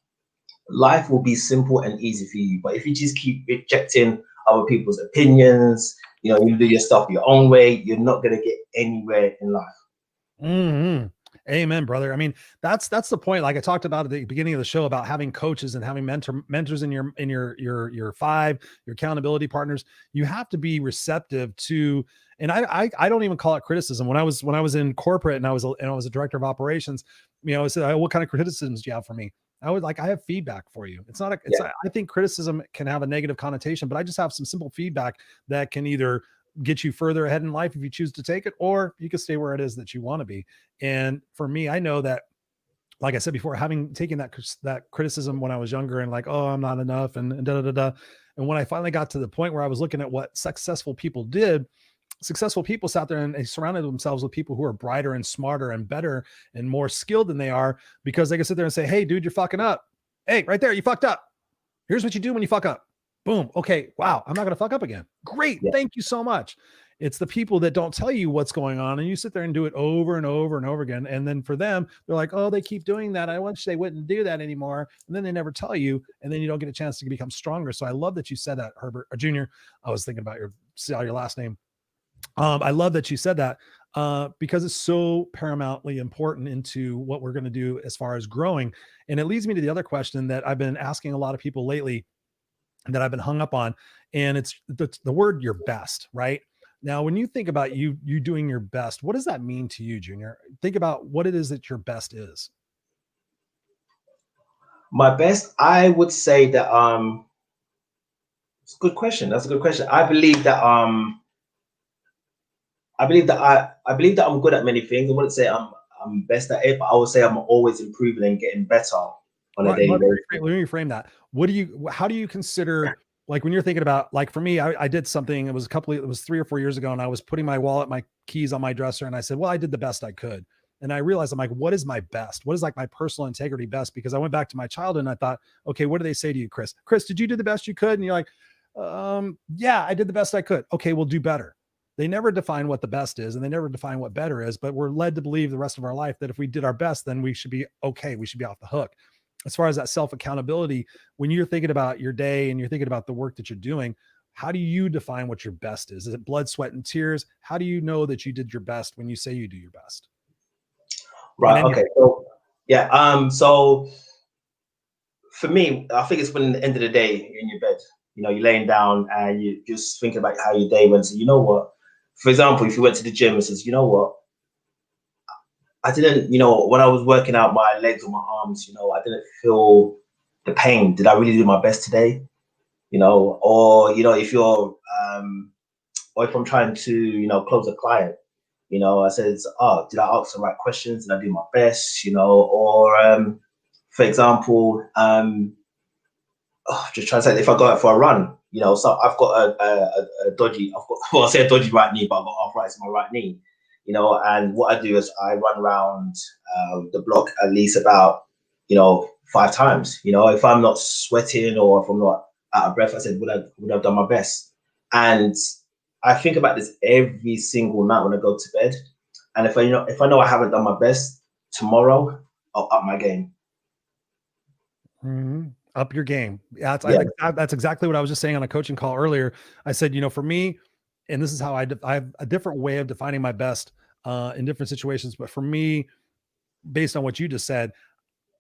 life will be simple and easy for you. But if you just keep rejecting other people's opinions, you do your stuff your own way, you're not going to get anywhere in life. Mm-hmm. Amen, brother. I mean, that's the point. Like I talked about at the beginning of the show about having coaches and having mentors in your five, your accountability partners. You have to be receptive to, and I don't even call it criticism. When I was in corporate and I was a director of operations, I said, what kind of criticisms do you have for me? I have feedback for you. It's not I think criticism can have a negative connotation, but I just have some simple feedback that can either get you further ahead in life if you choose to take it, or you can stay where it is that you want to be. And for me, I know that, like I said before, having taken that criticism when I was younger and like, oh, I'm not enough and da da da. And when I finally got to the point where I was looking at what successful people did, successful people sat there and they surrounded themselves with people who are brighter and smarter and better and more skilled than they are, because they can sit there and say, hey, dude, you're fucking up. Hey, right there, you fucked up. Here's what you do when you fuck up. Boom. Okay. Wow. I'm not going to fuck up again. Great. Yeah. Thank you so much. It's the people that don't tell you what's going on, and you sit there and do it over and over and over again. And then for them, they're like, oh, they keep doing that. I wish they wouldn't do that anymore. And then they never tell you, and then you don't get a chance to become stronger. So I love that you said that, Herbert or Junior. I was thinking about your last name. I love that you said that because it's so paramountly important into what we're going to do as far as growing. And it leads me to the other question that I've been asking a lot of people lately that I've been hung up on. And it's the word your best, right? Now, when you think about you doing your best, what does that mean to you, Junior? Think about what it is that your best is. My best, I would say that it's a good question. That's a good question. I believe that I'm good at many things. I wouldn't say I'm best at it, but I would say I'm always improving and getting better on a daily basis. Let me reframe that. How do you consider, like when you're thinking about, like for me, I did something, it was 3 or 4 years ago, and I was putting my wallet, my keys on my dresser, and I said, well, I did the best I could. And I realized, I'm like, what is my best? What is like my personal integrity best? Because I went back to my childhood and I thought, okay, what do they say to you, Chris? Chris, did you do the best you could? And you're like, yeah, I did the best I could. Okay, we'll do better. They never define what the best is, and they never define what better is, but we're led to believe the rest of our life that if we did our best, then we should be okay. We should be off the hook. As far as that self-accountability, when you're thinking about your day and you're thinking about the work that you're doing, how do you define what your best is? Is it blood, sweat, and tears? How do you know that you did your best when you say you do your best? Right. Okay. So yeah. So for me, I think it's when at the end of the day, you're in your bed, you're laying down and you're just thinking about how your day went. So you know what? For example, if you went to the gym and says, you know what? I didn't, when I was working out my legs or my arms, I didn't feel the pain. Did I really do my best today? Or, if you're, or if I'm trying to, close a client, I said, oh, did I ask the right questions? Did I do my best? Or, for example, just trying to say, if I go out for a run, so I've got a dodgy, I say a dodgy right knee, but I've got arthritis in my right knee. And what I do is I run around the block at least about, 5 times. If I'm not sweating or if I'm not out of breath, I said, would I have done my best? And I think about this every single night when I go to bed. And if I know I haven't done my best, tomorrow I'll up my game. Mm-hmm. Up your game. Yeah, that's exactly what I was just saying on a coaching call earlier. I said, for me, and this is how I have a different way of defining my best in different situations. But for me, based on what you just said,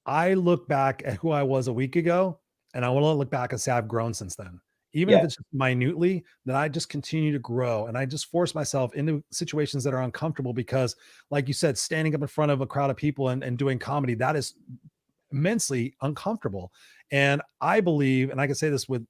I look back at who I was a week ago, and I want to look back and say I've grown since then. Even if it's just minutely, then I just continue to grow, and I just force myself into situations that are uncomfortable because, like you said, standing up in front of a crowd of people and doing comedy, that is immensely uncomfortable. And I believe, and I can say this with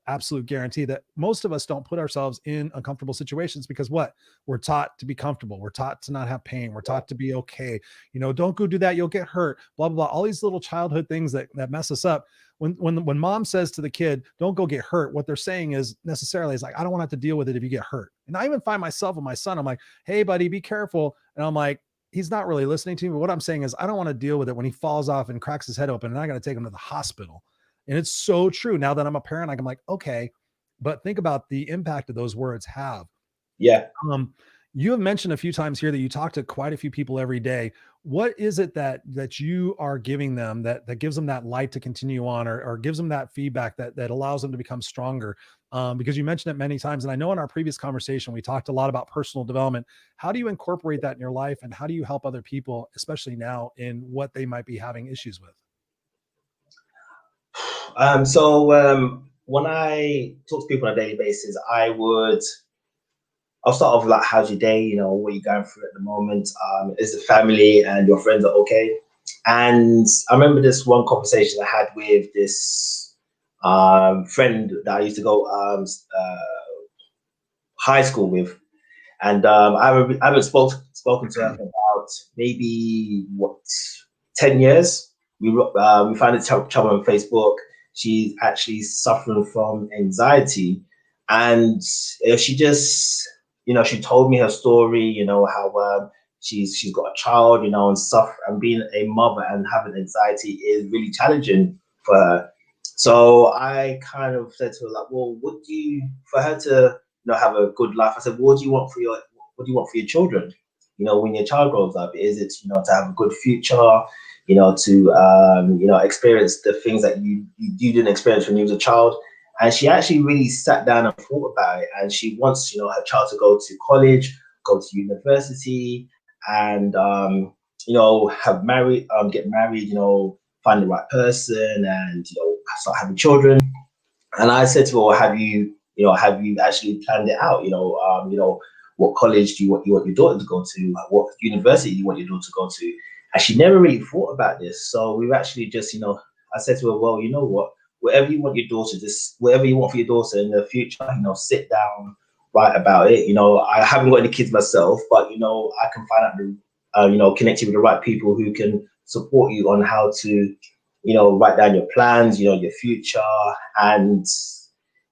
absolute guarantee, that most of us don't put ourselves in uncomfortable situations because what? We're taught to be comfortable. We're taught to not have pain. We're taught to be okay. You know, don't go do that. You'll get hurt. Blah, blah, blah. All these little childhood things that mess us up. When mom says to the kid, don't go get hurt, what they're saying is necessarily is like, I don't want to have to deal with it if you get hurt. And I even find myself with my son, I'm like, hey buddy, be careful. And I'm like, he's not really listening to me. But what I'm saying is I don't want to deal with it when he falls off and cracks his head open and I got to take him to the hospital. And it's so true. Now that I'm a parent, I'm like, okay, but think about the impact that those words have. Yeah. You have mentioned a few times here that you talk to quite a few people every day. What is it that you are giving them that gives them that light to continue on, or gives them that feedback that allows them to become stronger? Because you mentioned it many times. And I know in our previous conversation, we talked a lot about personal development. How do you incorporate that in your life? And how do you help other people, especially now, in what they might be having issues with? When I talk to people on a daily basis, I'll start off with like, how's your day? You know, what are you going through at the moment? Is the family and your friends are okay? And I remember this one conversation I had with this friend that I used to go high school with. And I haven't spoken to her for about maybe 10 years. We found each other on Facebook. She's actually suffering from anxiety, and she just, you know, she told me her story. You know how she's got a child, you know, and being a mother and having anxiety is really challenging for her. So I kind of said to her, like, well, for her to, you know, have a good life, I said, what do you want for your children? You know, when your child grows up, is it, you know, to have a good future, you know, to you know, experience the things that you didn't experience when you was a child? And she actually really sat down and thought about it. And she wants, you know, her child to go to college, go to university, and you know, get married, you know, find the right person, and, you know, start having children. And I said to her, well, have you actually planned it out? You know, what college do you want your daughter to go to? What university do you want your daughter to go to? And she never really thought about this. So we've actually just, you know, I said to her, well, you know what, whatever you want for your daughter in the future, you know, sit down, write about it. You know, I haven't got any kids myself, but, you know, I can find out, you know, connect you with the right people who can support you on how to, you know, write down your plans, you know, your future. And,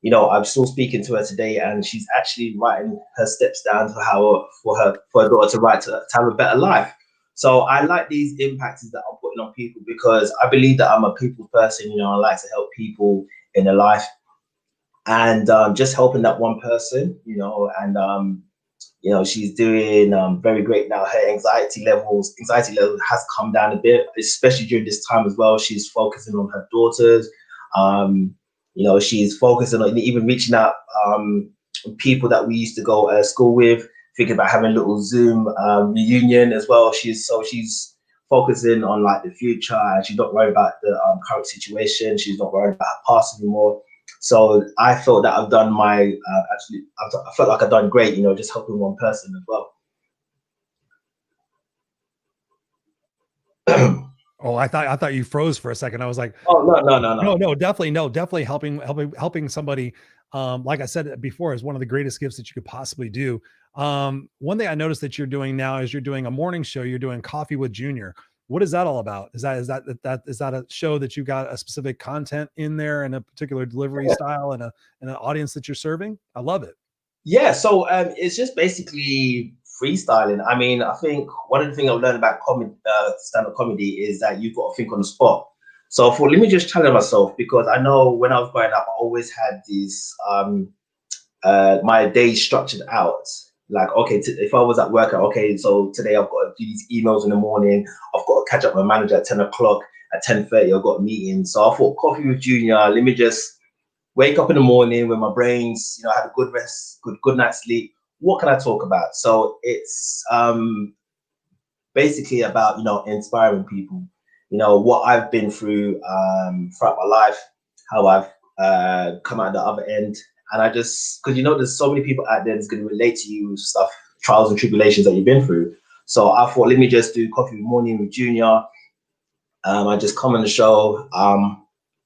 you know, I'm still speaking to her today, and she's actually writing her steps down to how for her daughter to have a better life. So I like these impacts that I'm putting on people, because I believe that I'm a people person. You know, I like to help people in their life, and just helping that one person, you know, and you know, she's doing very great now. Her anxiety level has come down a bit, especially during this time as well. She's focusing on her daughters. You know, she's focusing on even reaching out people that we used to go to school with, thinking about having a little Zoom reunion as well. She's focusing on like the future, and she's not worried about the current situation. She's not worried about her past anymore. So I felt that I've done I felt like I've done great, you know, just helping one person as well. Oh, I thought you froze for a second. I was like, oh, no, definitely helping somebody. Like I said before, is one of the greatest gifts that you could possibly do. One thing I noticed that you're doing now is you're doing a morning show. You're doing Coffee with Junior. What is that all about? Is that a show that you got a specific content in there and a particular delivery style and an audience that you're serving? I love it. Yeah, so it's just basically freestyling. I mean, I think one of the things I've learned about stand-up comedy is that you've got to think on the spot. So let me just challenge myself, because I know when I was growing up, I always had these my days structured out. Like, okay, if I was at work, okay, so today I've got to do these emails in the morning. I've got to catch up with my manager at 10 o'clock. At 10:30, I've got a meeting. So I thought, Coffee with Junior, let me just wake up in the morning with my brains, you know, have a good rest, good night's sleep. What can I talk about? So it's basically about, you know, inspiring people, you know, what I've been through throughout my life, how I've come out the other end. And I just, because, you know, there's so many people out there that's going to relate to you with stuff, trials and tribulations that you've been through. So I thought, let me just do Coffee with Morning with Junior. I just come on the show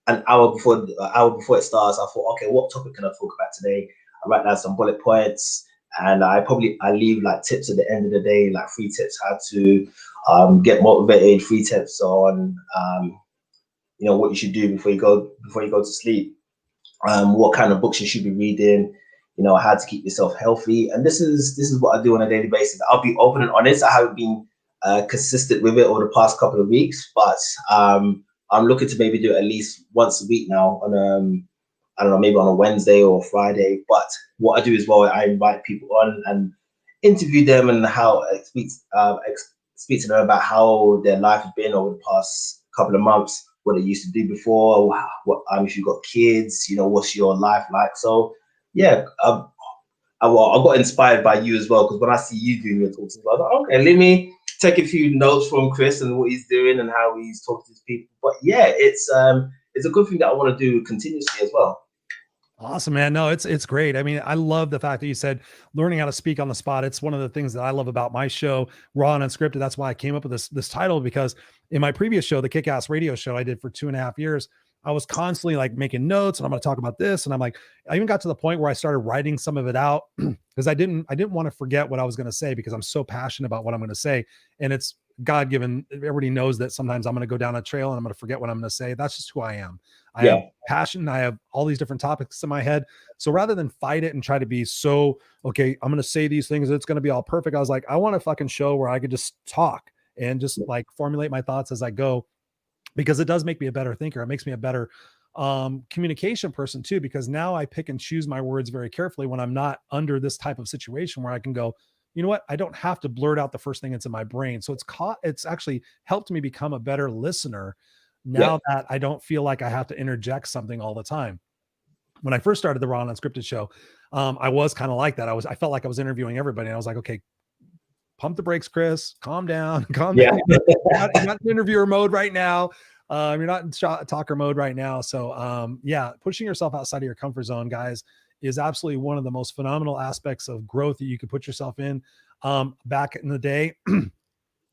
an hour before it starts. I thought, okay, what topic can I talk about today? I write down some bullet points, and I leave like tips at the end of the day, like 3 tips how to get motivated, 3 tips on what you should do before you go to sleep, what kind of books you should be reading, how to keep yourself healthy. And this is what I do on a daily basis. I'll be open and honest. I haven't been consistent with it over the past couple of weeks, but I'm looking to maybe do it at least once a week now on I don't know, maybe on a Wednesday or Friday. But what I do as well, I invite people on and interview them and speak to them about how their life has been over the past couple of months, what they used to do before, what if you've got kids, what's your life like. So yeah, I got inspired by you as well, because when I see you doing your talks, I was like, okay, let me take a few notes from Chris and what he's doing and how he's talking to his people. But yeah, it's a good thing that I want to do continuously as well. Awesome, man. No, it's great. I mean, I love the fact that you said learning how to speak on the spot. It's one of the things that I love about my show, Raw and Unscripted. That's why I came up with this title, because in my previous show, the Kickass radio show I did for 2.5 years, I was constantly like making notes, and I'm going to talk about this. And I'm like, I even got to the point where I started writing some of it out because I didn't want to forget what I was going to say, because I'm so passionate about what I'm going to say. And it's God given. Everybody knows that sometimes I'm going to go down a trail and I'm going to forget what I'm going to say. That's just who I am. I have passion. I have all these different topics in my head. So rather than fight it and try to be so, okay, I'm going to say these things, it's going to be all perfect, I was like, I want a fucking show where I could just talk and just like formulate my thoughts as I go, because it does make me a better thinker. It makes me a better communication person too, because now I pick and choose my words very carefully when I'm not under this type of situation where I can go, you know what? I don't have to blurt out the first thing that's in my brain. So it's actually helped me become a better listener now that I don't feel like I have to interject something all the time. When I first started the Raw and Unscripted show, I was kind of like that. I felt like I was interviewing everybody, and I was like, okay, pump the brakes, Chris, calm down, calm down. You're not in interviewer mode right now. You're not in talker mode right now. So yeah, pushing yourself outside of your comfort zone, guys, is absolutely one of the most phenomenal aspects of growth that you could put yourself in. Back in the day,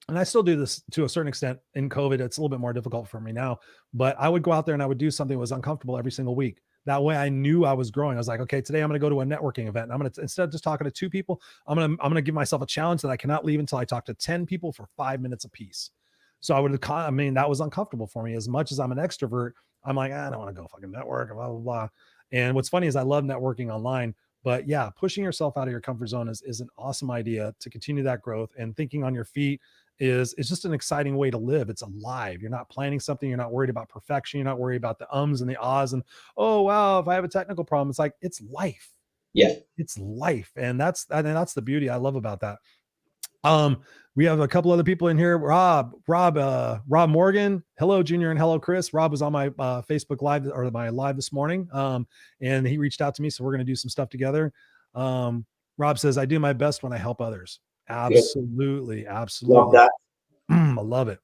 and I still do this to a certain extent in COVID. It's a little bit more difficult for me now, but I would go out there and I would do something that was uncomfortable every single week. That way I knew I was growing. I was like, okay, today I'm going to go to a networking event. I'm going to, instead of just talking to 2 people, I'm going to give myself a challenge that I cannot leave until I talk to 10 people for 5 minutes apiece. So that was uncomfortable for me. As much as I'm an extrovert, I'm like, I don't want to go fucking network, blah, blah, blah. And what's funny is I love networking online, but yeah, pushing yourself out of your comfort zone is an awesome idea to continue that growth. And thinking on your feet is just an exciting way to live. It's alive. You're not planning something. You're not worried about perfection. You're not worried about the ums and the ahs and, oh, wow, if I have a technical problem, it's like, it's life. Yeah. It's life. And that's the beauty I love about that. We have a couple other people in here. Rob Morgan. Hello, Junior, and hello, Chris. Rob was on my Facebook live, or my live this morning. And he reached out to me. So we're going to do some stuff together. Rob says, I do my best when I help others. Absolutely. Absolutely. Love that. I love it.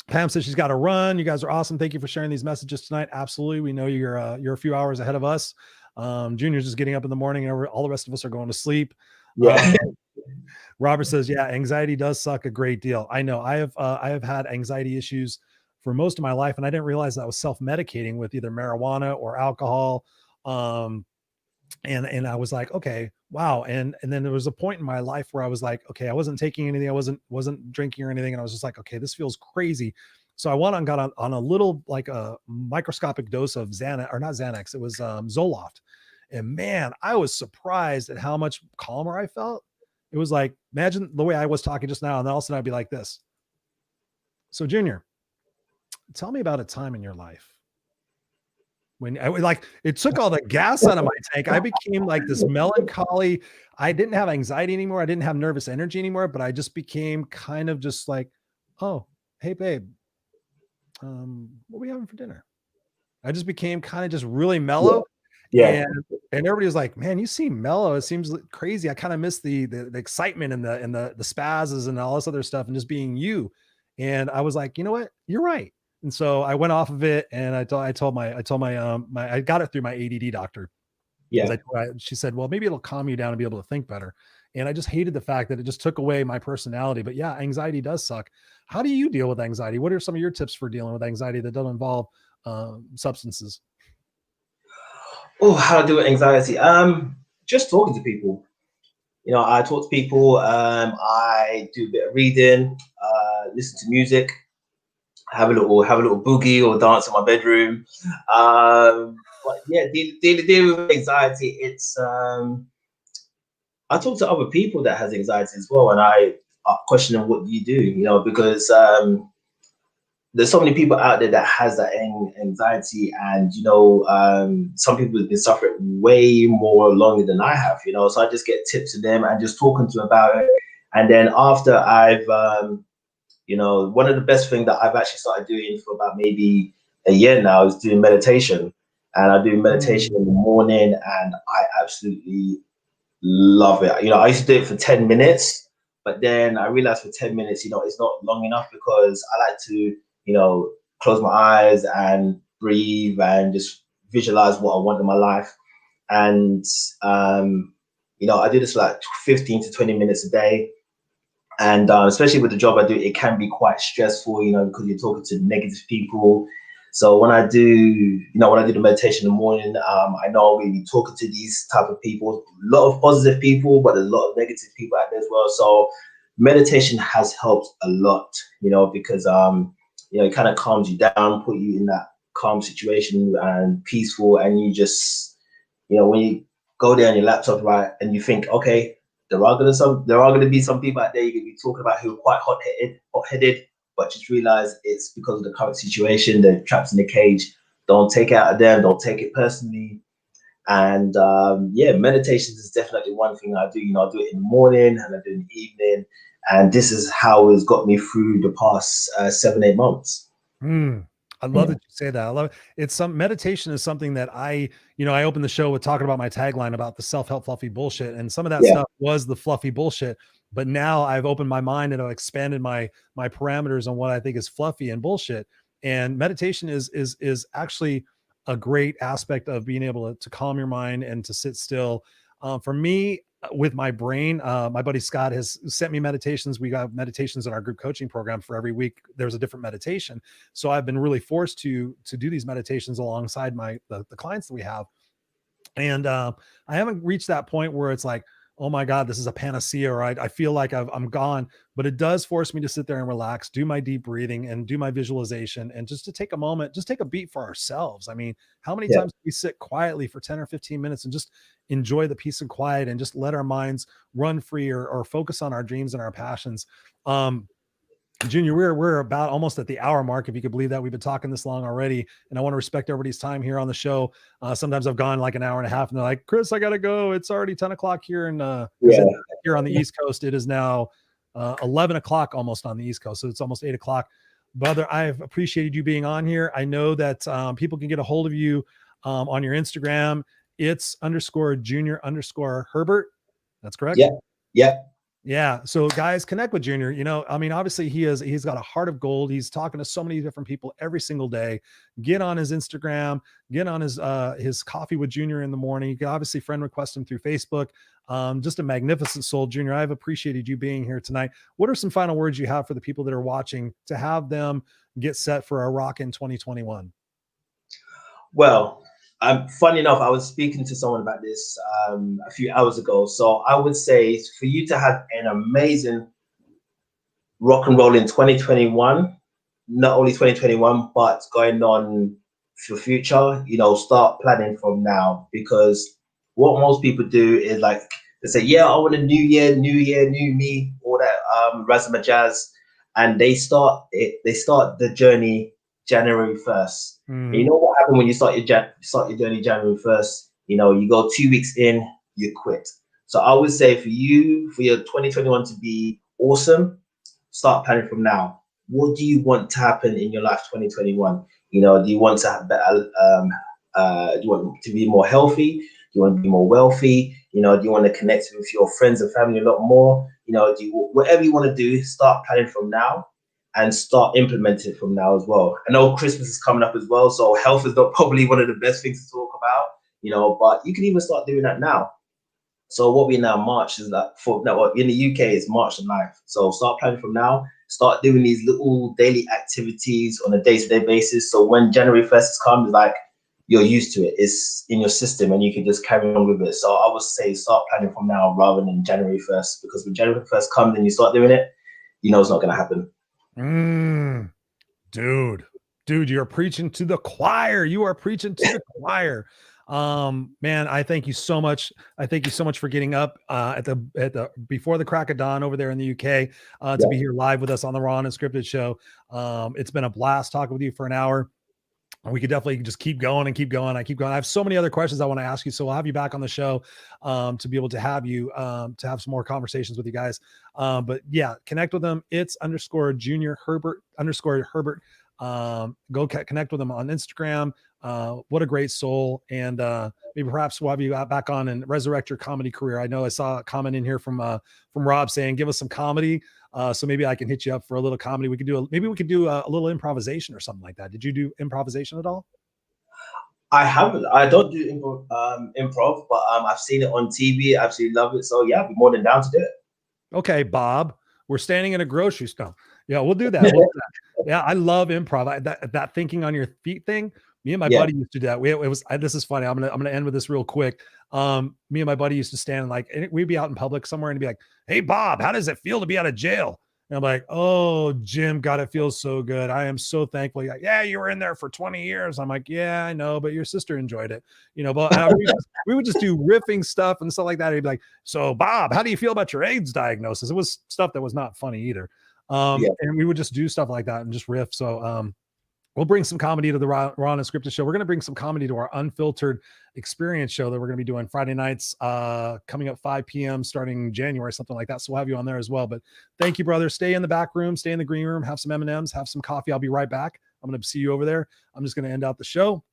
Pam says she's got to run. You guys are awesome. Thank you for sharing these messages tonight. Absolutely. We know you're a few hours ahead of us. Junior's just getting up in the morning, and all the rest of us are going to sleep. Yeah. Robert says, yeah, anxiety does suck a great deal. I know I have had anxiety issues for most of my life, and I didn't realize that I was self-medicating with either marijuana or alcohol. And I was like, okay, wow. And then there was a point in my life where I was like, okay, I wasn't taking anything. I wasn't drinking or anything. And I was just like, okay, this feels crazy. So I went and got on a little, like a microscopic dose of Xanax, or not Xanax. It was Zoloft. And man, I was surprised at how much calmer I felt. It was like, imagine the way I was talking just now. And then all of a sudden I'd be like this. So Junior, tell me about a time in your life when it took all the gas out of my tank. I became like this melancholy. I didn't have anxiety anymore. I didn't have nervous energy anymore, but I just became kind of just like, oh, hey babe, what are we having for dinner? I just became kind of just really mellow. Yeah. And everybody was like, man, you seem mellow. It seems crazy. I kind of miss the excitement and the spazzes and all this other stuff and just being you. And I was like, you know what? You're right. And so I went off of it, and I told my I got it through my ADD doctor. Yeah. She said, well, maybe it'll calm you down and be able to think better. And I just hated the fact that it just took away my personality. But yeah, anxiety does suck. How do you deal with anxiety? What are some of your tips for dealing with anxiety that don't involve substances? Oh, how to deal with anxiety? Just talking to people. You know, I talk to people. I do a bit of reading, listen to music, have a little boogie or dance in my bedroom. But yeah, deal with anxiety. It's I talk to other people that has anxiety as well, and I question them, what do you do? You know, because there's so many people out there that has that anxiety, and you know, some people have been suffering way more longer than I have. You know, so I just get tips to them and just talking to them about it. And then after I've, you know, one of the best things that I've actually started doing for about maybe a year now is doing meditation. And I do meditation in the morning, and I absolutely love it. You know, I used to do it for 10 minutes, but then I realized for 10 minutes, you know, it's not long enough, because I like to, you know, close my eyes and breathe and just visualize what I want in my life. And, you know, I do this for like 15 to 20 minutes a day. And especially with the job I do, it can be quite stressful, you know, because you're talking to negative people. So when I do the meditation in the morning, I know I'm really talking to these type of people, a lot of positive people, but there's a lot of negative people out there as well. So meditation has helped a lot, you know, because you know, it kind of calms you down, put you in that calm situation and peaceful, and you just, you know, when you go there on your laptop, right, and you think, okay, there are gonna be some people out there you're gonna be talking about who are quite hot-headed, but just realize it's because of the current situation. They're trapped in a cage. Don't take it out of them. Don't take it personally. And yeah, meditation is definitely one thing I do. You know, I do it in the morning and I do it in the evening. And this is how it's got me through the past 7-8 months. I love that you say that. I love it. It's some meditation is something that I opened the show with talking about my tagline about the self-help fluffy bullshit. And some of that stuff was the fluffy bullshit. But now I've opened my mind and I've expanded my parameters on what I think is fluffy and bullshit. And meditation is actually a great aspect of being able to calm your mind and to sit still. For me, with my brain, my buddy Scott has sent me meditations. We got meditations in our group coaching program. For every week there's a different meditation. So I've been really forced to do these meditations alongside the clients that we have. And I haven't reached that point where it's like, oh my God, this is a panacea, or I feel like I'm gone, but it does force me to sit there and relax, do my deep breathing and do my visualization, and just to take a moment, just take a beat for ourselves. I mean, how many times do we sit quietly for 10 or 15 minutes and just enjoy the peace and quiet and just let our minds run free, or focus on our dreams and our passions? Junior, we're about almost at the hour mark, if you could believe that. We've been talking this long already, and I want to respect everybody's time here on the show. Sometimes I've gone like an hour and a half, and they're like, "Chris, I gotta go. It's already 10 o'clock here." And here on the East Coast, it is now 11 o'clock almost on the East Coast, so it's almost 8 o'clock. Brother, I've appreciated you being on here. I know that people can get a hold of you on your Instagram. It's _Junior Herbert. That's correct. Yeah. So guys, connect with Junior. You know, I mean, obviously he's got a heart of gold. He's talking to so many different people every single day. Get on his Instagram, get on his coffee with Junior in the morning. You can obviously friend request him through Facebook. Just a magnificent soul, Junior. I've appreciated you being here tonight. What are some final words you have for the people that are watching to have them get set for a rockin' 2021? Well, funny enough, I was speaking to someone about this a few hours ago. So I would say, for you to have an amazing rock and roll in 2021, not only 2021, but going on for future, you know, start planning from now. Because what most people do is like, they say, yeah, I want a new year, new me, all that razzma jazz. And they start the journey January 1st. And you know what happened when you start your journey January 1st? You know, you go 2 weeks in, you quit. So I would say for your 2021 to be awesome, start planning from now. What do you want to happen in your life 2021? You know, do you want to have better, do you want to be more healthy? Do you want to be more wealthy? You know, do you want to connect with your friends and family a lot more? You know, whatever you want to do, start planning from now and start implementing from now as well. I know Christmas is coming up as well, so health is not probably one of the best things to talk about, you know, but you can even start doing that now. So what we now March is that for now in the UK is March the 9th. So start planning from now. Start doing these little daily activities on a day-to-day basis. So when January 1st comes, like you're used to it. It's in your system and you can just carry on with it. So I would say start planning from now rather than January 1st, because when January 1st comes and you start doing it, you know it's not going to happen. Dude, you're preaching to the choir. You are preaching to the choir. Man, I thank you so much. I thank you so much for getting up at the before the crack of dawn over there in the UK to be here live with us on the Raw and Unscripted show. It's been a blast talking with you for an hour. We could definitely just keep going and keep going. I have so many other questions I want to ask you. So we'll have you back on the show to be able to have you to have some more conversations with you guys. But yeah, connect with them. It's _Junior Herbert _Herbert. Go connect with them on Instagram. What a great soul. And maybe perhaps we'll have you back on and resurrect your comedy career. I know I saw a comment in here from Rob saying, give us some comedy. So maybe I can hit you up for a little comedy. We could do a little improvisation or something like that. Did you do improvisation at all? I haven't. I don't do improv, but I've seen it on TV. I absolutely love it. So yeah, I'd be more than down to do it. Okay, Bob, we're standing in a grocery store. Yeah, we'll do that. We'll do that. Yeah, I love improv. That thinking on your feet thing. Me and my buddy used to do that. This is funny. I'm gonna end with this real quick. Me and my buddy used to stand we'd be out in public somewhere and be like, "Hey, Bob, how does it feel to be out of jail?" And I'm like, "Oh, Jim, God, it feels so good. I am so thankful." Like, yeah, you were in there for 20 years. I'm like, yeah, I know, but your sister enjoyed it, But we would just do riffing stuff and stuff like that. He'd be like, "So, Bob, how do you feel about your AIDS diagnosis?" It was stuff that was not funny either. And we would just do stuff like that and just riff. So, we'll bring some comedy to the Raw and Unscripted show. We're going to bring some comedy to our Unfiltered Experience show that we're going to be doing Friday nights, coming up 5 p.m. starting January, something like that. So we'll have you on there as well. But thank you, brother. Stay in the back room, stay in the green room, have some M&Ms, have some coffee. I'll be right back. I'm going to see you over there. I'm just going to end out the show.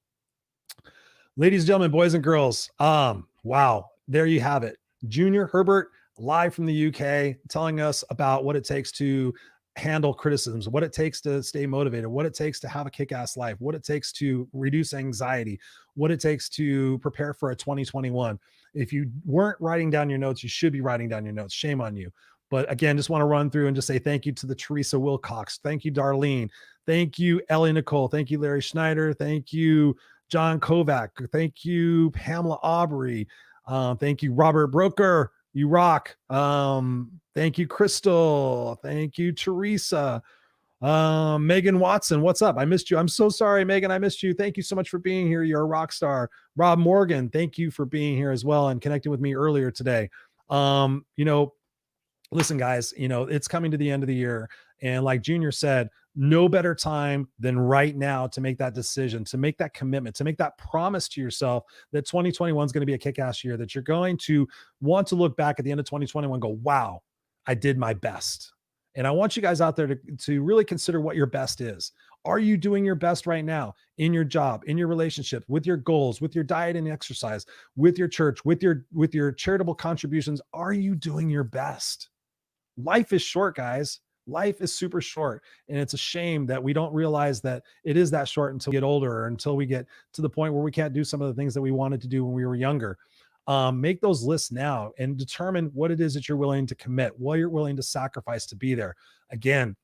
Ladies and gentlemen, boys and girls. Wow. There you have it. Junior Herbert live from the UK telling us about what it takes to handle criticisms, what it takes to stay motivated, what it takes to have a kick-ass life, what it takes to reduce anxiety, what it takes to prepare for a 2021. If you weren't writing down your notes, you should be writing down your notes. Shame on you. But again, just want to run through and just say thank you to the Teresa Wilcox. Thank you, Darlene. Thank you, Ellie Nicole. Thank you, Larry Schneider. Thank you, John Kovac. Thank you, Pamela Aubrey. Thank you, Robert Broker. You rock. Thank you, Crystal. Thank you, Teresa. Megan Watson, what's up? I missed you. I'm so sorry, Megan. I missed you. Thank you so much for being here. You're a rock star. Rob Morgan, thank you for being here as well and connecting with me earlier today. Listen, guys, it's coming to the end of the year. And like Junior said, no better time than right now to make that decision, to make that commitment, to make that promise to yourself that 2021 is going to be a kick-ass year, that you're going to want to look back at the end of 2021 and go, wow, I did my best. And I want you guys out there to really consider what your best is. Are you doing your best right now in your job, in your relationship, with your goals, with your diet and exercise, with your church, with your charitable contributions? Are you doing your best? Life is short, guys. Life is super short. And it's a shame that we don't realize that it is that short until we get older or until we get to the point where we can't do some of the things that we wanted to do when we were younger. Make those lists now and determine what it is that you're willing to commit, what you're willing to sacrifice to be there. Again,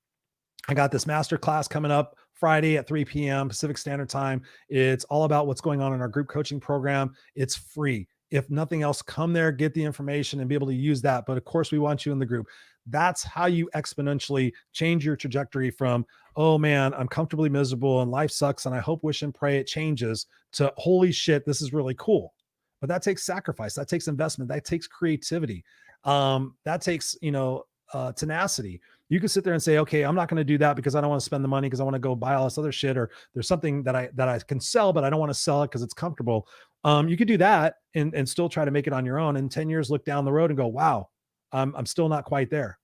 I got this master class coming up Friday at 3 p.m. Pacific Standard Time. It's all about what's going on in our group coaching program. It's free. If nothing else, come there, get the information and be able to use that. But of course, we want you in the group. That's how you exponentially change your trajectory from, oh man, I'm comfortably miserable and life sucks and I hope, wish, and pray it changes, to holy shit, this is really cool. But that takes sacrifice. That takes investment. That takes creativity. That takes, tenacity. You can sit there and say, okay, I'm not going to do that because I don't want to spend the money because I want to go buy all this other shit, or there's something that I can sell, but I don't want to sell it because it's comfortable. You could do that and still try to make it on your own. And 10 years, look down the road and go, wow, I'm still not quite there.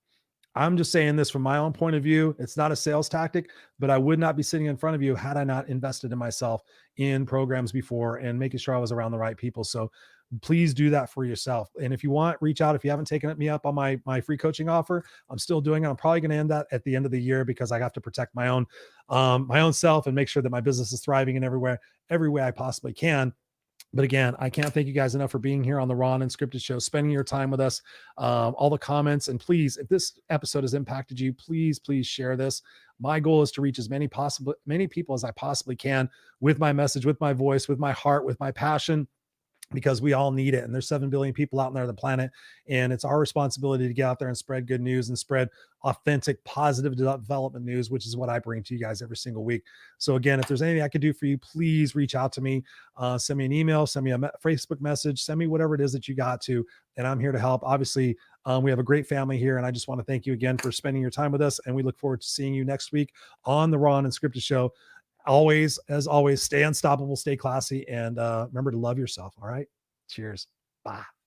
I'm just saying this from my own point of view. It's not a sales tactic, but I would not be sitting in front of you had I not invested in myself in programs before and making sure I was around the right people. So please do that for yourself. And if you want, reach out. If you haven't taken me up on my free coaching offer, I'm still doing it. I'm probably going to end that at the end of the year because I have to protect my own self and make sure that my business is thriving in every way I possibly can. But again, I can't thank you guys enough for being here on the Raw and Unscripted show, spending your time with us, all the comments. And please, if this episode has impacted you, please share this. My goal is to reach as many people as I possibly can with my message, with my voice, with my heart, with my passion, because we all need it. And there's 7 billion people out there on the planet. And it's our responsibility to get out there and spread good news and spread authentic, positive development news, which is what I bring to you guys every single week. So again, if there's anything I could do for you, please reach out to me, send me an email, send me a Facebook message, send me whatever it is that you got to, and I'm here to help. Obviously, we have a great family here, and I just want to thank you again for spending your time with us. And we look forward to seeing you next week on the Raw and Unscripted show. As always, stay unstoppable, stay classy, and remember to love yourself. All right. Cheers. Bye.